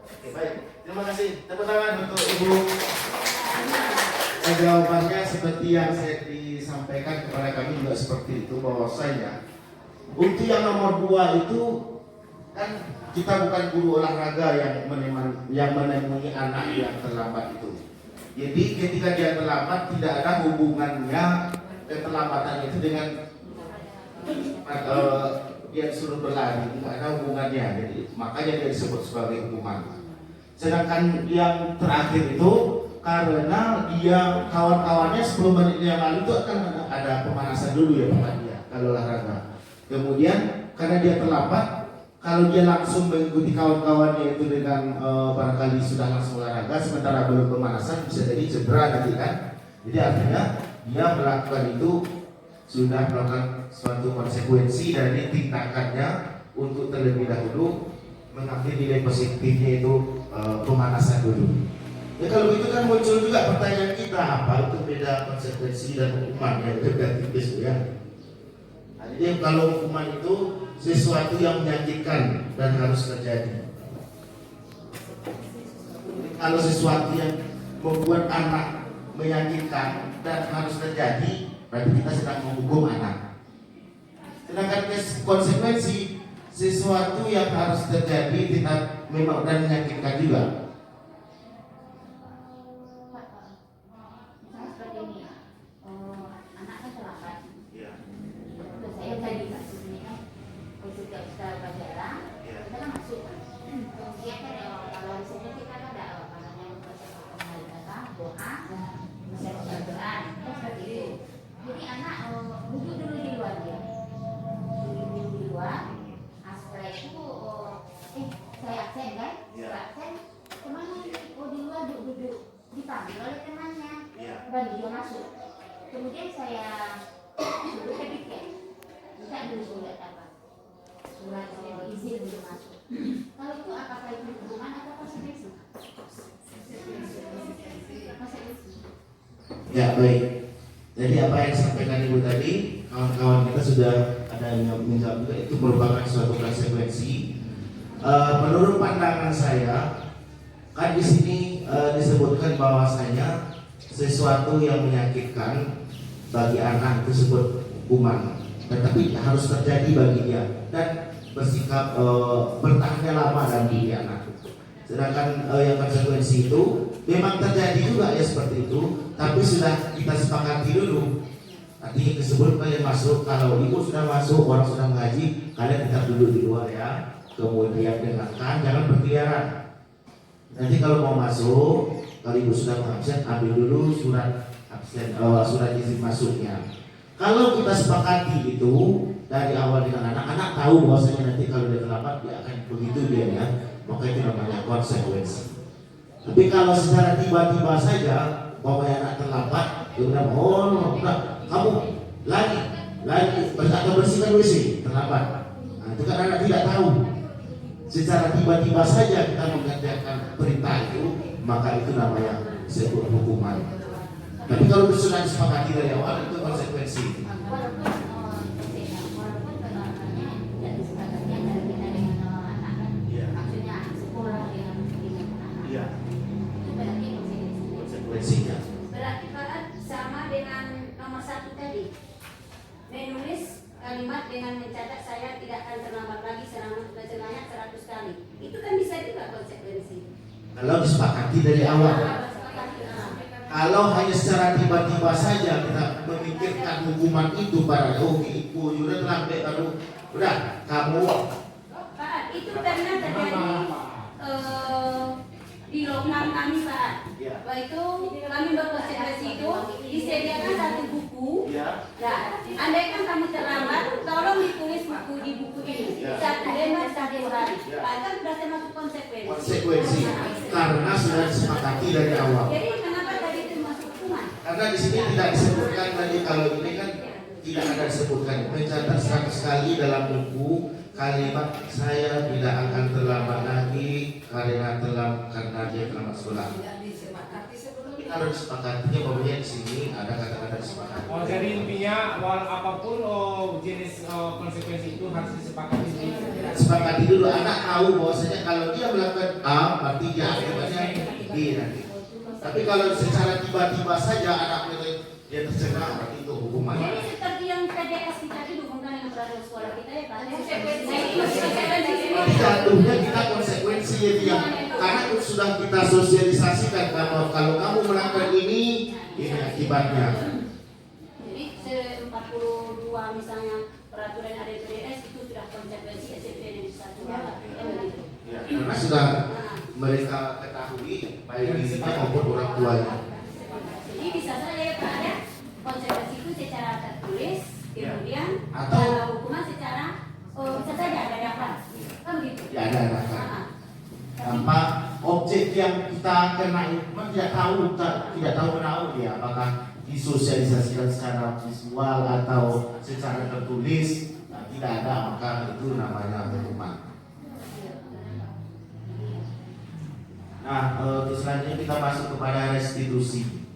Oke, baik. Terima kasih. Tepuk tangan untuk Ibu. Jawabannya seperti yang saya disampaikan kepada kami juga seperti itu, bahwasanya untuk yang nomor 2 itu kan kita bukan guru olahraga yang menemui anak yang terlambat itu. Jadi ketika dia terlambat tidak ada hubungannya keterlambatan itu dengan dia disuruh berlari, tidak ada hubungannya. Jadi makanya dia disebut sebagai hukuman. Sedangkan yang terakhir itu karena dia kawan-kawannya 10 menit yang lalu itu akan ada pemanasan dulu ya Pak dia kalau olahraga. Kemudian karena dia terlambat, kalau dia langsung mengikuti kawan-kawannya itu dengan barangkali sudah langsung olahraga sementara belum pemanasan bisa jadi cedera nanti kan. Jadi artinya dia melakukan itu sudah melakukan suatu konsekuensi dari tindakannya untuk terlebih dahulu mengambil nilai positifnya itu pemanasan dulu. Ya kalau begitu kan muncul juga pertanyaan kita, apa itu beda konsekuensi dan hukuman yang beda tipis ya. Nah, jadi kalau hukuman itu sesuatu yang menyakitkan dan harus terjadi. Kalau sesuatu yang membuat anak menyakitkan dan harus terjadi, berarti kita sedang menghukum anak. Sedangkan konsekuensi sesuatu yang harus terjadi tidak memang dan menyakitkan juga. Jadi anak duduk dulu di luar dia, duduk di luar. Setelah itu saya absen kan, absen kemana? Oh di luar duduk dipanggil oleh temannya, bagi dia masuk. Kemudian saya suruh ke tiket, minta dulu surat apa? Surat izin untuk masuk. Kalau itu apakah itu hukuman atau konsekuensi? Konsekuensi. Ya baik. Jadi apa yang disampaikan Ibu tadi, kawan-kawan kita sudah ada yang menjawab juga, itu merupakan suatu konsekuensi. Menurut pandangan saya, kan di sini disebutkan bahwasanya sesuatu yang menyakitkan bagi anak itu disebut hukuman, tetapi harus terjadi bagi dia dan bersikap bertahannya lama dalam diri anak. Sedangkan yang konsekuensi itu memang terjadi juga ya seperti itu, tapi sudah kita sepakati dulu. Artinya disebut kalian masuk, kalau ibu sudah masuk, orang sudah mengaji, kalian tetap duduk di luar ya. Kemudian dengarkan, jangan berkeliaran. Nanti kalau mau masuk, kalau ibu sudah mengabsen, ambil dulu surat absen, surat izin masuknya. Kalau kita sepakati itu dari awal dengan anak-anak tahu bahwasanya nanti kalau dia terlambat dia akan begitu dia ya, maka itu namanya konsekuensi. Tapi kalau secara tiba-tiba saja, bahwa anak terlambat, dia bilang, oh, kamu lagi atau bersihkan WC terlambat. Nah, itu kan anak tidak tahu. Secara tiba-tiba saja kita mengerjakan perintah itu, maka itu namanya sebuah hukuman. Tapi kalau sudah disepakati dari awal, itu konsekuensi. Konsekuensinya. Berarti Pak sama dengan nomor 1 tadi, menulis kalimat dengan mencatat saya tidak akan terlambat lagi sebanyak 100 kali. Itu kan bisa juga konsekuensi. Kalau disepakati dari awal. Kalau hanya secara tiba-tiba saja kita memikirkan hukuman itu pada ibu udah terlambat baru udah kamu. Pak, itu karena terjadi di lokal kami Pak. Waktu itu kami berkonsentrasi itu disediakan satu buku. Nah, andai kan kamu terlambat, tolong ditulis buku di buku ini. Satu lembar satu hari. Pak, kan sudah termasuk konsekuensi. Konsekuensi karena sudah disepakati dari awal. Jadi kenapa tadi itu masuk hukuman? Karena di sini tidak disebutkan tadi, kalau ini kan tidak ada disebutkan mencatat 100 kali dalam buku. kalimat saya tidak akan terlambat lagi karena dia terlambat sekolah. Kita harus disepakatinya bahwa di sini ada kata-kata disepakati. Oh, jadi intinya apapun jenis konsekuensi itu harus disepakati dulu. Sepakati dulu, anak tahu bahwasanya kalau dia melakukan A berarti dia akibatnya B nanti. Tapi kalau secara tiba-tiba saja anak dia tercela berarti itu hukuman. Jadi seperti yang PDS kita dihubungkan dengan peraturan sekolah kita ya Pak. Jatuhnya kita konsekuensi yang karena sudah kita sosialisasikan kalau kamu melakukan ini akibatnya. Jadi 42 misalnya peraturan ada PDS itu sudah konsekuensi SMP yang satu begitu. Ya, karena sudah mereka ketahui baik dirinya maupun orang tuanya. Jadi bisa saja ya Pak ya konsekuensi itu secara tertulis, kemudian Atau kalau hukuman secara bisa saja ada dapat, kan begitu. ya ada tanpa objek yang kita kenai tidak tahu menahu dia apakah disosialisasikan secara visual atau secara tertulis. Nah, tidak ada maka itu namanya hukuman. Nah, selanjutnya kita masuk kepada restitusi.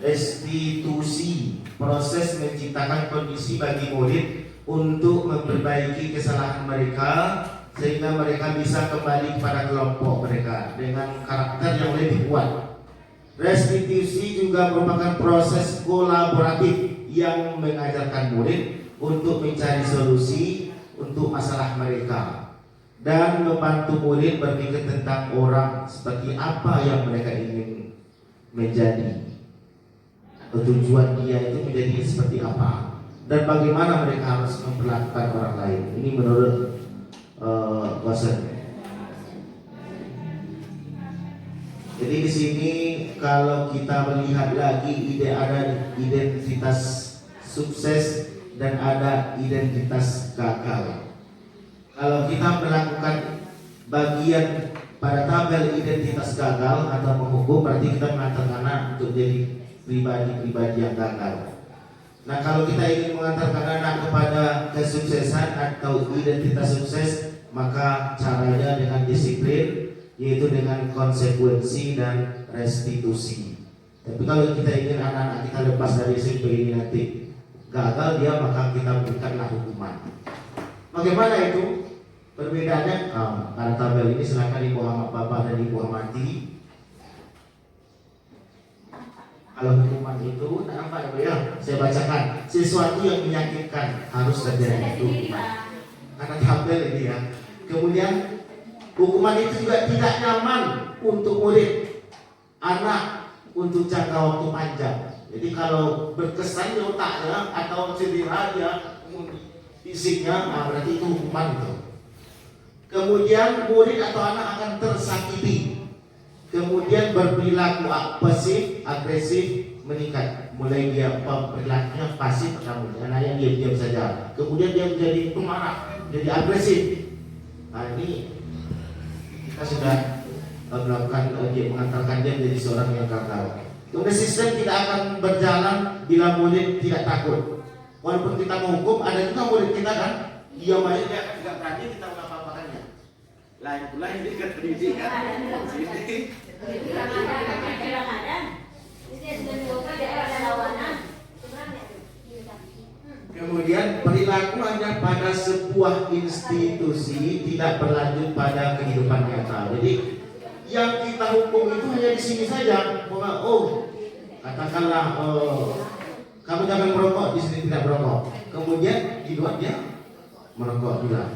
Restitusi, proses menciptakan kondisi bagi murid untuk memperbaiki kesalahan mereka sehingga mereka bisa kembali kepada kelompok mereka dengan karakter yang lebih kuat. Restitusi juga merupakan proses kolaboratif yang mengajarkan murid untuk mencari solusi untuk masalah mereka dan membantu murid berpikir tentang orang seperti apa yang mereka ingin menjadi. Tujuan dia itu menjadi seperti apa dan bagaimana mereka harus memperlakukan orang lain. Ini menurut Watson. Jadi di sini kalau kita melihat lagi ada identitas sukses dan ada identitas gagal. Kalau kita melakukan bagian pada tabel identitas gagal atau menghukum, berarti kita mengantarkan anak untuk jadi pribadi-pribadi yang gagal. Nah, kalau kita ingin mengantarkan anak kepada kesuksesan atau identitas sukses, maka caranya dengan disiplin, yaitu dengan konsekuensi dan restitusi. Tapi kalau kita ingin anak-anak kita lepas dari SMP ini nanti gagal dia, maka kita berikanlah hukuman. Bagaimana itu? Perbedaannya, pada tabel ini silakan Ibu Bapak dan Ibu amati. Kalau hukuman itu, apa ya? Saya bacakan sesuatu yang menyakitkan harus terjadi itu hukuman. Karena tabel ini ya. Kemudian hukuman itu juga tidak nyaman untuk murid, anak untuk jangka waktu panjang. Jadi kalau berkesan di otaknya atau cedera dia fisiknya, berarti itu hukuman itu. Kemudian murid atau anak akan tersakiti. Kemudian berperilaku pasif, agresif meningkat. Mulai dia perilakunya pasif atau anaknya diam-diam saja. Kemudian dia menjadi pemarah, jadi agresif. Nah, ini kita sudah melakukan mengantarkan dia menjadi seorang yang gagal. Kemudian sistem tidak akan berjalan bila murid tidak takut. Walaupun kita menghukum, ada juga murid kita kan, dia main dia tidak berani kita apa-apakannya. Lain pula ini kan pendidikan. Kemudian perilaku hanya pada sebuah institusi, tidak berlanjut pada kehidupan nyata. Jadi yang kita hukum itu hanya di sini saja. Katakanlah kamu jangan merokok, di sini tidak merokok. Kemudian di luar dia merokok juga.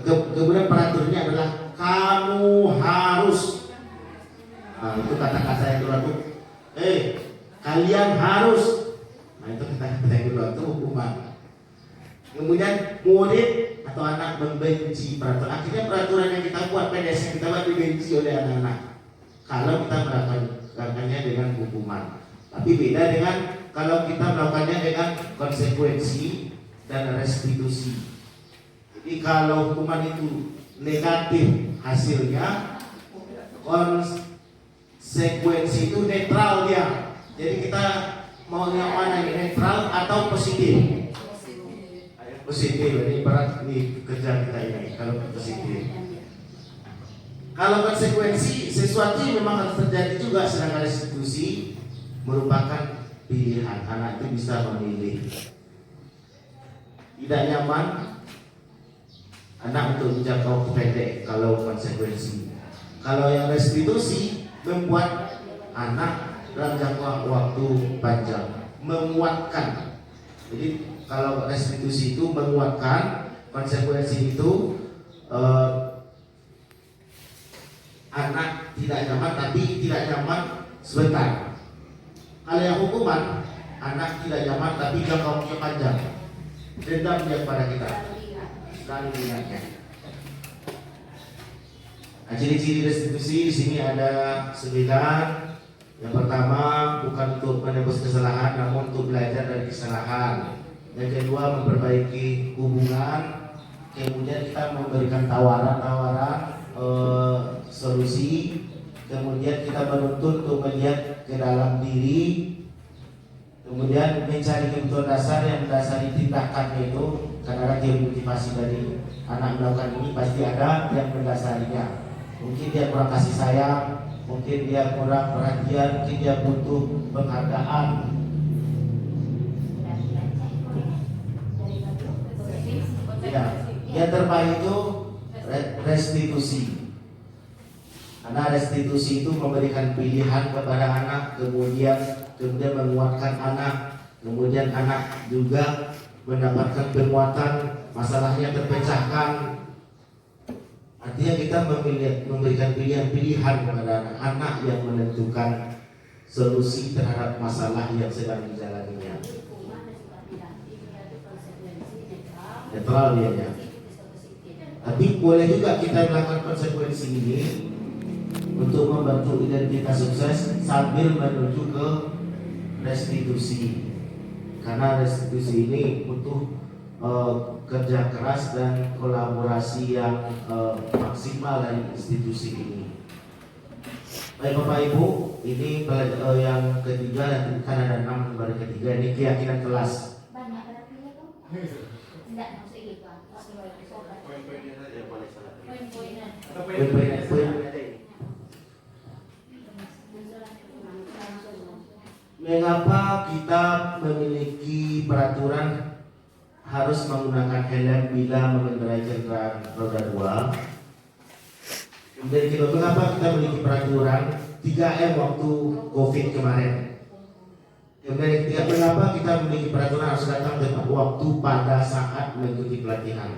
Kemudian peraturannya adalah kamu harus. Nah, itu kata-kata yang keluar tuh. Kalian harus. Nah, itu kata-kata yang keluar itu hukuman. Kemudian murid atau anak membenci peraturan. Akhirnya peraturan yang kita buat, PDS yang kita buat dibenci oleh anak-anak. Kalau kita melakukannya dengan hukuman. Tapi beda dengan kalau kita melakukannya dengan konsekuensi dan restitusi. Jadi kalau hukuman itu negatif hasilnya, konsekuensi itu netral dia. Jadi kita mau yang mana, netral atau positif? positif. Ini berat di kerja kita ini kalau positif. Kalau konsekuensi, sesuatu yang memang harus terjadi juga, sedangkan restitusi merupakan pilihan. Anak itu bisa memilih. Tidak nyaman anak untuk menjangka waktu pendek kalau konsekuensi. Kalau yang restitusi membuat anak dalam jangka waktu panjang, menguatkan. Jadi kalau restitusi itu menguatkan, konsekuensi itu anak tidak nyaman, tapi tidak nyaman sebentar. Kalau yang hukuman, anak tidak nyaman tapi jangka waktu panjang. Dendam dia kepada kita, selalu diingatkan. Nah, ciri-ciri restitusi di sini ada 9. Yang pertama, bukan untuk menebus kesalahan, namun untuk belajar dari kesalahan. Yang kedua, memperbaiki hubungan. Kemudian kita memberikan tawaran-tawaran solusi. Kemudian kita menuntut untuk melihat ke dalam diri. Kemudian mencari kebutuhan dasar yang mendasari tindakannya itu. Karena dia motivasi dari anak melakukan ini pasti ada yang mendasarinya. Mungkin dia kurang kasih sayang, mungkin dia kurang perhatian, mungkin dia butuh penghargaan. Ya, yang terbaik itu restitusi. Karena restitusi itu memberikan pilihan kepada anak, kemudian menguatkan anak, kemudian anak juga mendapatkan penguatan, masalahnya terpecahkan. Artinya kita memberikan pilihan-pilihan kepada anak yang menentukan solusi terhadap masalah yang sedang dijalaninya. Netral dia. Tapi boleh juga kita melakukan konsekuensi ini untuk membantu identitas sukses sambil menuju ke restitusi. Karena restitusi ini butuh kerja keras dan kolaborasi yang maksimal dari institusi ini. Baik Bapak Ibu, ini yang ketiga, dan kan ada 6 lembar ketiga, ini keyakinan kelas. Banyak berarti itu? Tidak, maksudnya gitu. Poin-poinnya. Mengapa kita memiliki peraturan harus menggunakan helm bila mengendarai kendaraan roda 2? Kemudian kita, mengapa kita memiliki peraturan 3M waktu COVID kemarin? Kemudian ketiga, mengapa kita memiliki peraturan harus datang tepat waktu pada saat mengikuti pelatihan?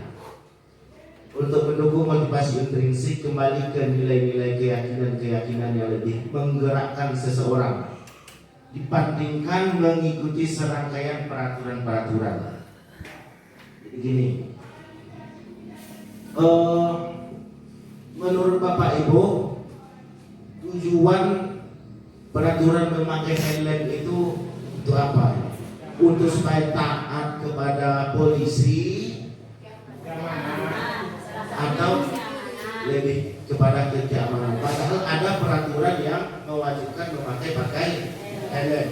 Untuk mendukung motivasi intrinsik, kembali ke nilai-nilai keyakinan-keyakinan yang lebih menggerakkan seseorang dibandingkan mengikuti serangkaian peraturan-peraturan. Jadi gini, menurut Bapak Ibu, tujuan peraturan memakai helm itu untuk apa? Untuk supaya taat kepada polisi atau lebih kepada keamanan? Padahal ada peraturan yang mewajibkan pakai helm.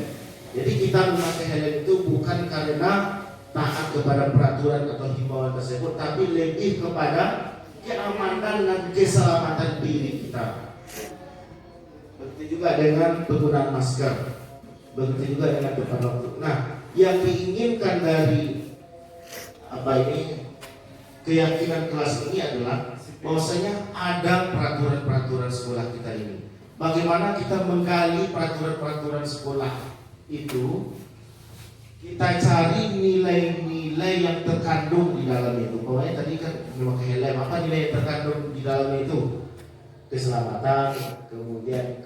Jadi kita memakai helm itu bukan karena taat kepada peraturan atau himbauan tersebut, tapi lebih kepada keamanan dan keselamatan diri kita. Begitu juga dengan penggunaan masker, begitu juga dengan tepat waktu. Nah, yang diinginkan dari keyakinan kelas ini adalah bahwasanya ada peraturan-peraturan sekolah kita ini. Bagaimana kita menggali peraturan-peraturan sekolah itu, kita cari nilai-nilai yang terkandung di dalam itu. Pokoknya tadi kan memakai helm, apa nilai yang terkandung di dalam itu? Keselamatan, kemudian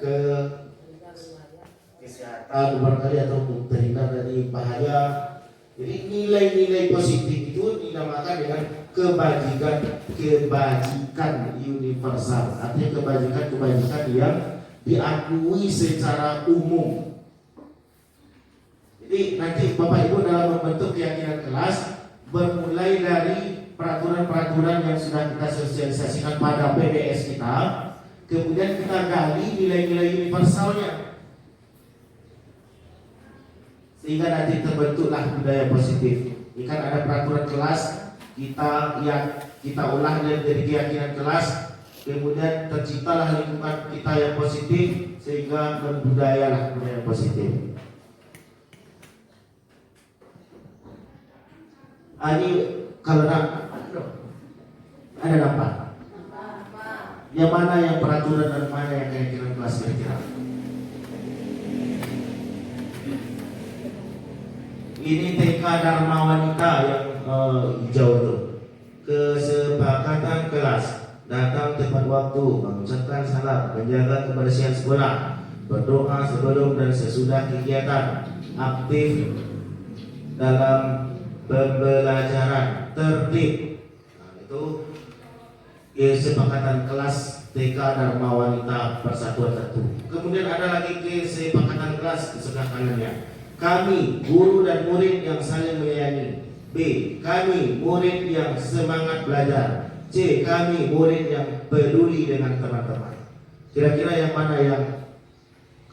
kesehatan barangkali, atau terhindar dari bahaya. Jadi nilai-nilai positif itu dinamakan dengan kebajikan universal. Artinya kebajikan yang diakui secara umum. Jadi nanti Bapak Ibu dalam membentuk keyakinan kelas bermulai dari peraturan-peraturan yang sudah kita sosialisasikan pada PBS kita, kemudian kita gali nilai-nilai universalnya, sehingga nanti terbentuklah budaya positif Ini kan ada peraturan kelas, kita olah dari keyakinan kelas, kemudian terciptalah lingkungan kita yang positif sehingga membudayalah budaya positif. Ini kalau ada dampak. Yang mana yang peraturan dan mana yang keyakinan kelas kira-kira? Ini TK Dharma Wanita yang hijau itu. Kesepakatan kelas, datang tepat waktu, mengucapkan salam, menjaga kebersihan sekolah, berdoa sebelum dan sesudah kegiatan, aktif dalam pembelajaran, tertib. Nah, itu kesepakatan kelas TK Dharma Wanita Persatuan 1. Kemudian ada lagi kesepakatan kelas di sebelah kanannya. Kami, guru dan murid yang saling menyayangi. B. Kami, murid yang semangat belajar. C. Kami, murid yang peduli dengan teman-teman. Kira-kira yang mana yang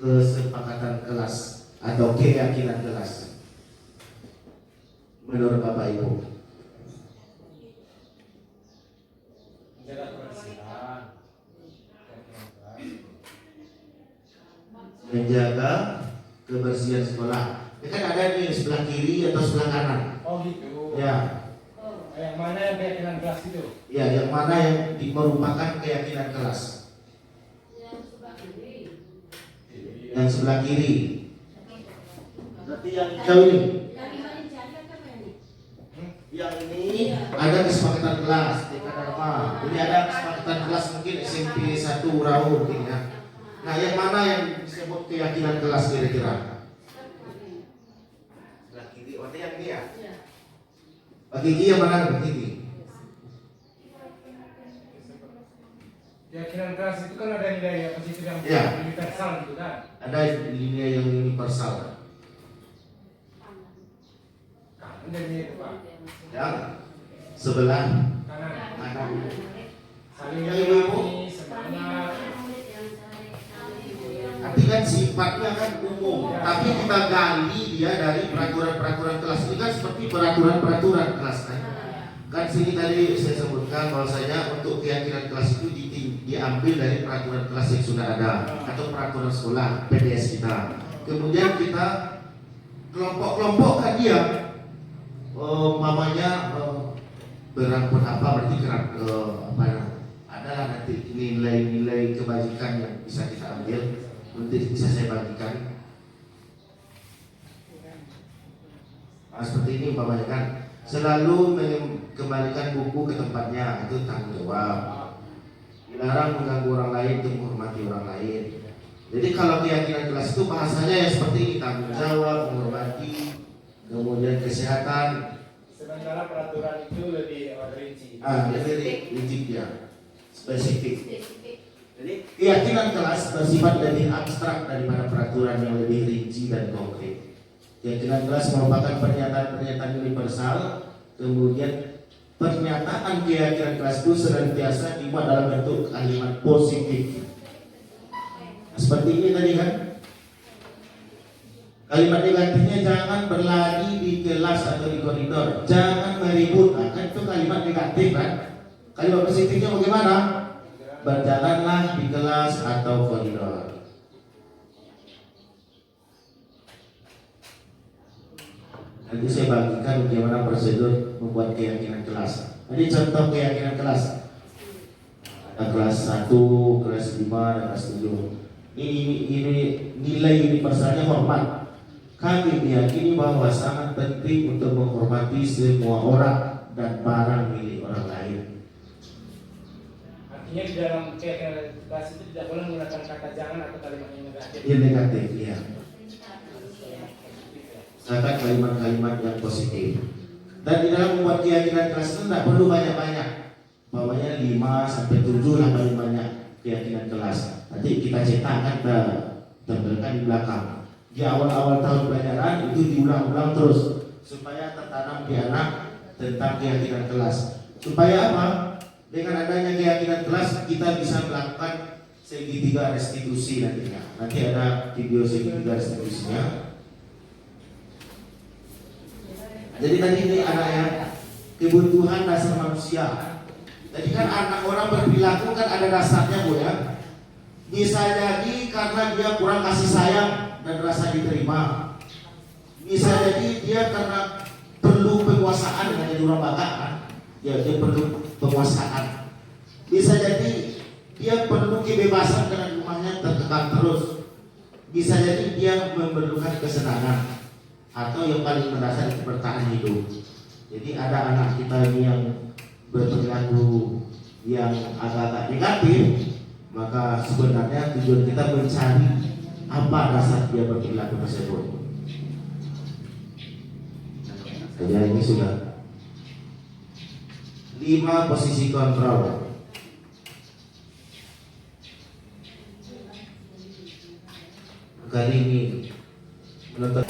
kesepakatan kelas atau keyakinan kelas menurut Bapak Ibu? Menjaga kebersihan. Menjaga kebersihan sekolah. Ini kan ada di sebelah kiri atau sebelah kanan. Oh gitu. Ya, Yang mana yang keyakinan kelas itu? ya, yang mana yang merupakan keyakinan kelas? Yang sebelah kiri. Berarti yang hijau ini. Yang ini ada kesepakatan kelas TK Dharma. Ini ada kesepakatan kelas mungkin SMP 1 Urau mungkin ya. Nah, yang mana yang disebut keyakinan kelas kira-kira? Sebelah kiri. Oh, yang ini ya? Bagi Gigi yang mana bagi Gigi? Keyakinan kelas itu kan ada nilai yang positif yang Ya. universal gitu kan. Ada linia yang universal. Kanan dan ini itu Pak. Yang sebelah Kanan. kanan. Saling Yang ibu-ibu? menyayangi, semangat. Tapi kan sifatnya kan umum, tapi kita gali dia dari peraturan-peraturan kelas. Ini kan seperti peraturan-peraturan kelas kan. Kan sini tadi saya sebutkan bahwasanya untuk keyakinan kelas itu diambil dari peraturan kelas yang sudah ada atau peraturan sekolah PDS kita. Kemudian kita kelompok-kelompokkan dia. Mamanya berangkut apa berarti apa adalah nanti nilai-nilai kebajikan yang bisa kita ambil. Nanti bisa saya bagikan. Nah, seperti ini umpamanya kan, selalu mengembalikan buku ke tempatnya, itu tanggung jawab. Dilarang mengganggu orang lain, itu menghormati orang lain. Jadi kalau keyakinan kelas itu bahasanya ya seperti ini, tanggung jawab, menghormati, kemudian kesehatan. Sementara peraturan itu lebih rinci. Lebih rigid ya, spesifik. Jadi keyakinan kelas bersifat lebih abstrak daripada peraturan yang lebih rinci dan konkret. Keyakinan kelas merupakan pernyataan-pernyataan universal, kemudian pernyataan keyakinan kelas itu senantiasa dibuat dalam bentuk kalimat positif. Seperti ini tadi kan. Kalimat negatifnya jangan berlari di kelas atau di koridor, jangan meribut. Nah, kan itu kalimat negatif kan. Kalimat positifnya bagaimana? Berjalanlah di kelas atau koridor. Nanti saya bagikan bagaimana prosedur membuat keyakinan kelas. Ini contoh keyakinan kelas. Ada kelas 1, kelas 5, dan kelas 7. Ini nilai universalnya hormat. Kami meyakini bahwa sangat penting untuk menghormati semua orang dan barang milik orang lain. Artinya di dalam keyakinan kelas itu tidak boleh menggunakan kata jangan atau kalimat yang negatif. Yang negatif, ya. Misalkan kalimat-kalimat yang positif. Dan di dalam membuat keyakinan kelas itu tidak perlu banyak-banyak. Bawahnya 5 sampai 7 lah paling banyak keyakinan kelas. Nanti kita cetak kan tempelkan di belakang. Di awal-awal tahun pelajaran itu diulang-ulang terus supaya tertanam di anak tentang keyakinan kelas. Supaya apa? Dengan adanya keyakinan kelas kita bisa melakukan segitiga restitusi nantinya. Nanti ada video segitiga restitusinya. Jadi tadi ini ada yang kebutuhan dasar manusia. Jadi kan anak orang berperilaku kan ada dasarnya Bu ya. Bisa jadi karena dia kurang kasih sayang dan rasa diterima. Bisa jadi dia karena perlu penguasaan dengan jadi orang bakat kan. Dia perlu penguasaan. Bisa jadi dia perlu kebebasan karena rumahnya terkekang terus. Bisa jadi dia memerlukan kesenangan atau yang paling mendasar itu bertahan hidup. Jadi ada anak kita ini yang berperilaku yang agak-agak negatif, maka sebenarnya tujuan kita mencari apa dasar dia berperilaku tersebut. Jadi ini sudah 5 posisi kontrol. Kali ini menonton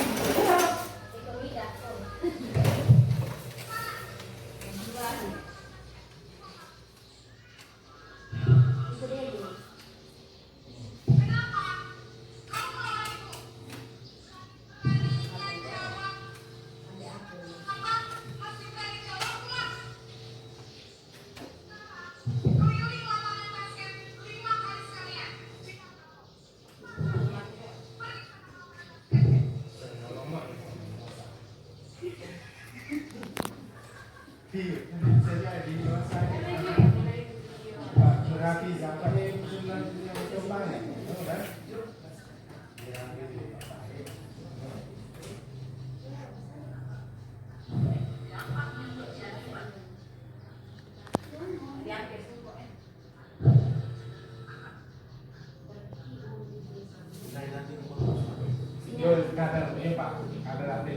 berarti zakat ini sudah coba nih. Kadar ini Pak, kadar apa?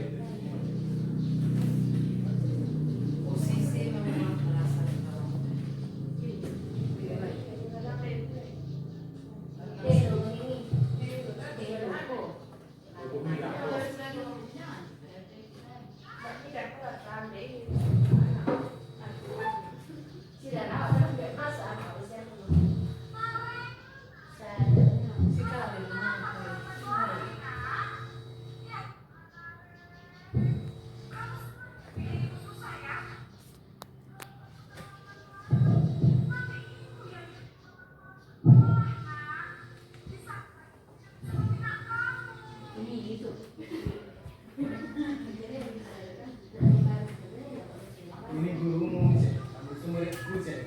Ini gurumu sih, itu muridku sih.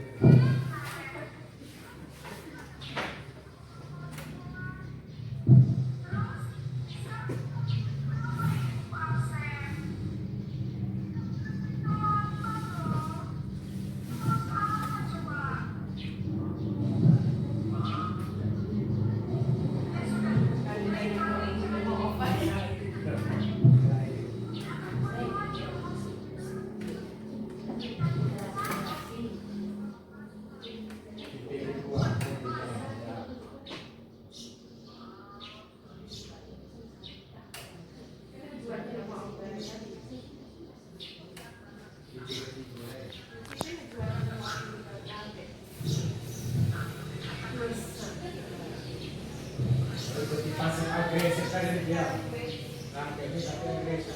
Pasif agresif tadi dia. Sampai ini tapi agresif.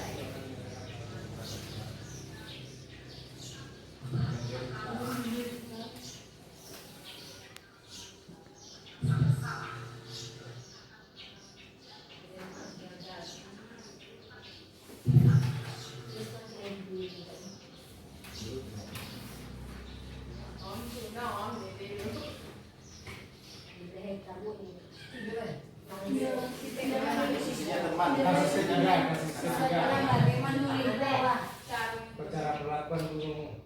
Kasih sejaga. Bercara perlakuan dulu.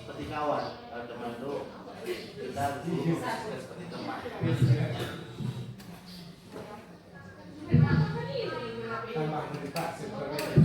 seperti kawan, teman itu kita seperti teman. Tambah mendekat sebagai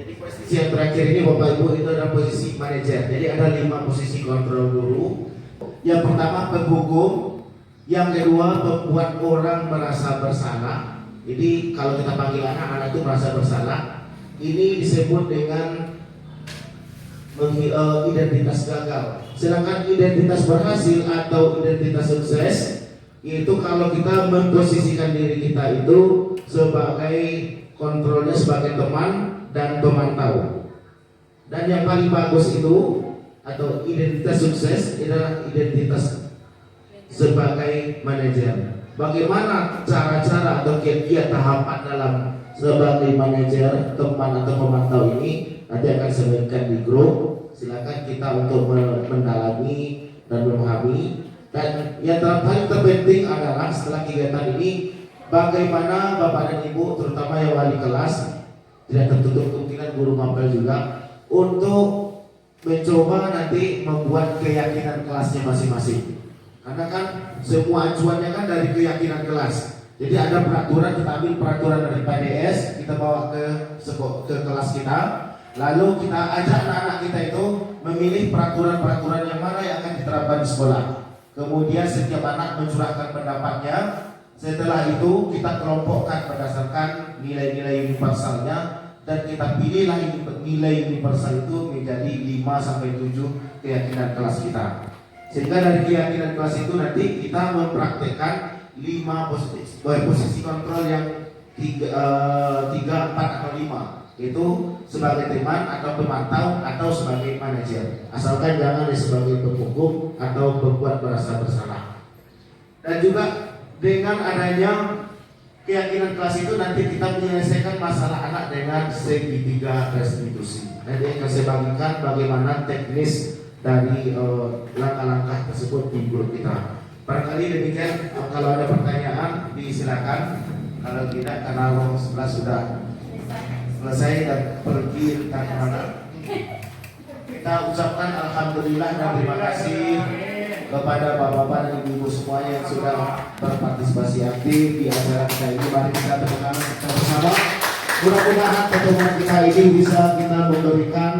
Jadi posisi yang terakhir ini Bapak Ibu itu adalah posisi manajer. Jadi ada 5 posisi kontrol guru. Yang pertama penghukum, yang kedua membuat orang merasa bersalah. Jadi kalau kita panggil anak itu merasa bersalah. Ini disebut dengan identitas gagal. Sedangkan identitas berhasil atau identitas sukses itu kalau kita memposisikan diri kita itu sebagai kontrolnya sebagai teman dan pemantau. Dan yang paling bagus itu atau identitas sukses adalah identitas sebagai manajer. Bagaimana cara-cara atau kiat-kiat tahapan dalam sebagai manajer, teman atau pemantau ini nanti akan saya berikan di grup. Silakan kita untuk mendalami dan memahami. Dan yang paling terpenting adalah setelah kegiatan ini bagaimana Bapak dan Ibu terutama yang wali kelas, tidak tertutup kemungkinan guru mapel juga, untuk mencoba nanti membuat keyakinan kelasnya masing-masing. Karena kan semua acuannya kan dari keyakinan kelas. Jadi ada peraturan, kita ambil peraturan dari PDS, kita bawa ke kelas kita, lalu kita ajak anak-anak kita itu memilih peraturan-peraturan yang mana yang akan diterapkan di sekolah. Kemudian setiap anak mencurahkan pendapatnya. Setelah itu kita kelompokkan berdasarkan nilai-nilai universalnya dan kita pilihlah nilai universal itu menjadi 5-7 keyakinan kelas kita. Sehingga dari keyakinan kelas itu nanti kita mempraktekkan 5 posisi kontrol yang 3, 4 atau 5, itu sebagai teman atau pemantau atau sebagai manajer. Asalkan jangan sebagai penghukum atau pembuat merasa bersalah. Dan juga dengan adanya keyakinan kelas itu nanti kita menyelesaikan masalah anak dengan segitiga restitusi. Nanti akan saya bagikan bagaimana teknis dari langkah-langkah tersebut di grup kita. Barangkali demikian, kalau ada pertanyaan disilakan. Kalau tidak, karena roh 11 sudah selesai dan pergi entah kemana. Kita ucapkan alhamdulillah dan terima kasih kepada bapak-bapak dan ibu-ibu semuanya yang sudah berpartisipasi aktif di acara kita ini. Mari kita berdoa bersama. Mudah-mudahan pertemuan kita ini bisa kita memberikan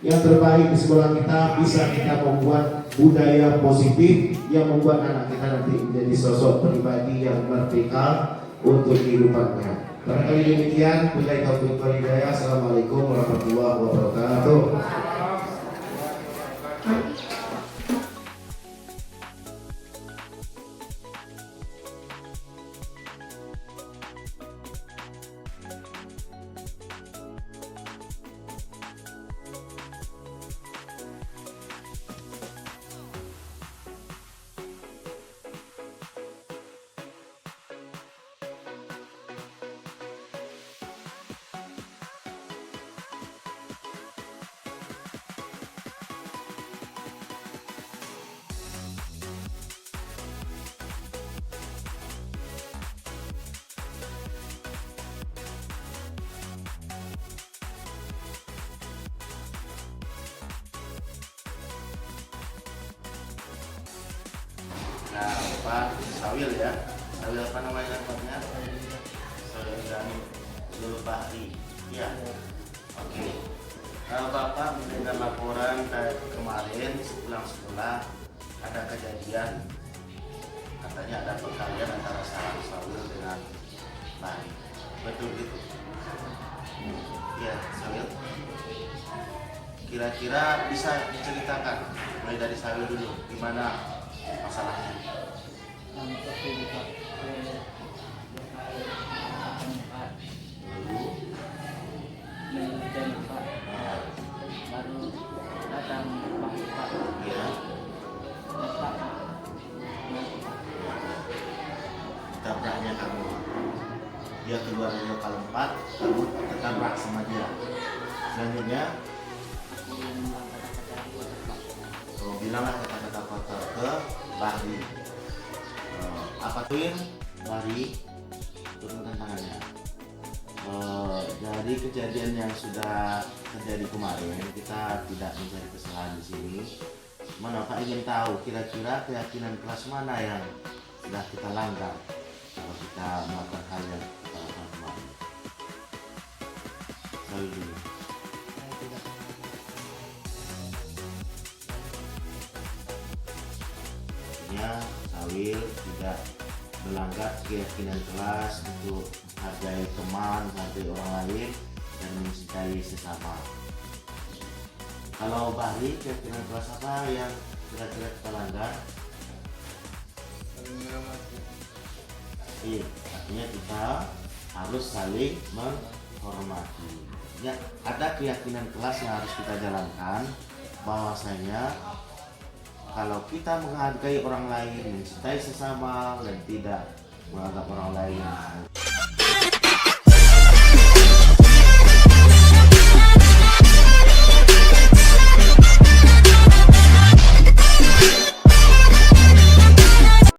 yang terbaik di sekolah kita, bisa kita membuat budaya positif yang membuat anak kita nanti menjadi sosok pribadi yang merdeka untuk kehidupannya. Barangkali demikian. Billahi taufiq wal hidayah. Assalamualaikum warahmatullahi wabarakatuh. Nah, Pak Sawil ya, Sawil apa namanya tempatnya? Sawil dan lupa Bahri. Ya. Oke. Bapak mendengar laporan dari kemarin sepulang sekolah ada kejadian, katanya ada perkelahian antara Sawil dengan Bahri. Betul gitu? Ya, Sawil. Kira-kira bisa diceritakan mulai dari Sawil dulu gimana masalahnya? Baru datang Pak. Ya. Tabraknya kamu, dia keluar dari lokal 4, kamu tertabrak sama dia. Selanjutnya kamu bilanglah kata-kata kotor ke Bahri. Apa tuh Bahri? Turunkan tangannya. Dari kejadian yang sudah terjadi kemarin, kita tidak mencari kesalahan di sini. Mana Pak ingin tahu kira-kira keyakinan kelas mana yang sudah kita langgar kalau kita melakukan hal yang kita lakukan kemarin. Sawil dulu. Artinya Sawil tidak melanggar keyakinan kelas untuk menghargai teman, menghargai orang lain, dan mencintai sesama. Kalau Bahri, keyakinan kelas apa yang kira-kira kita langgar? Iya, artinya kita harus saling menghormati. Ya, ada keyakinan kelas yang harus kita jalankan, bahwasanya kalau kita menghargai orang lain, mencintai sesama, dan tidak menganggap orang lain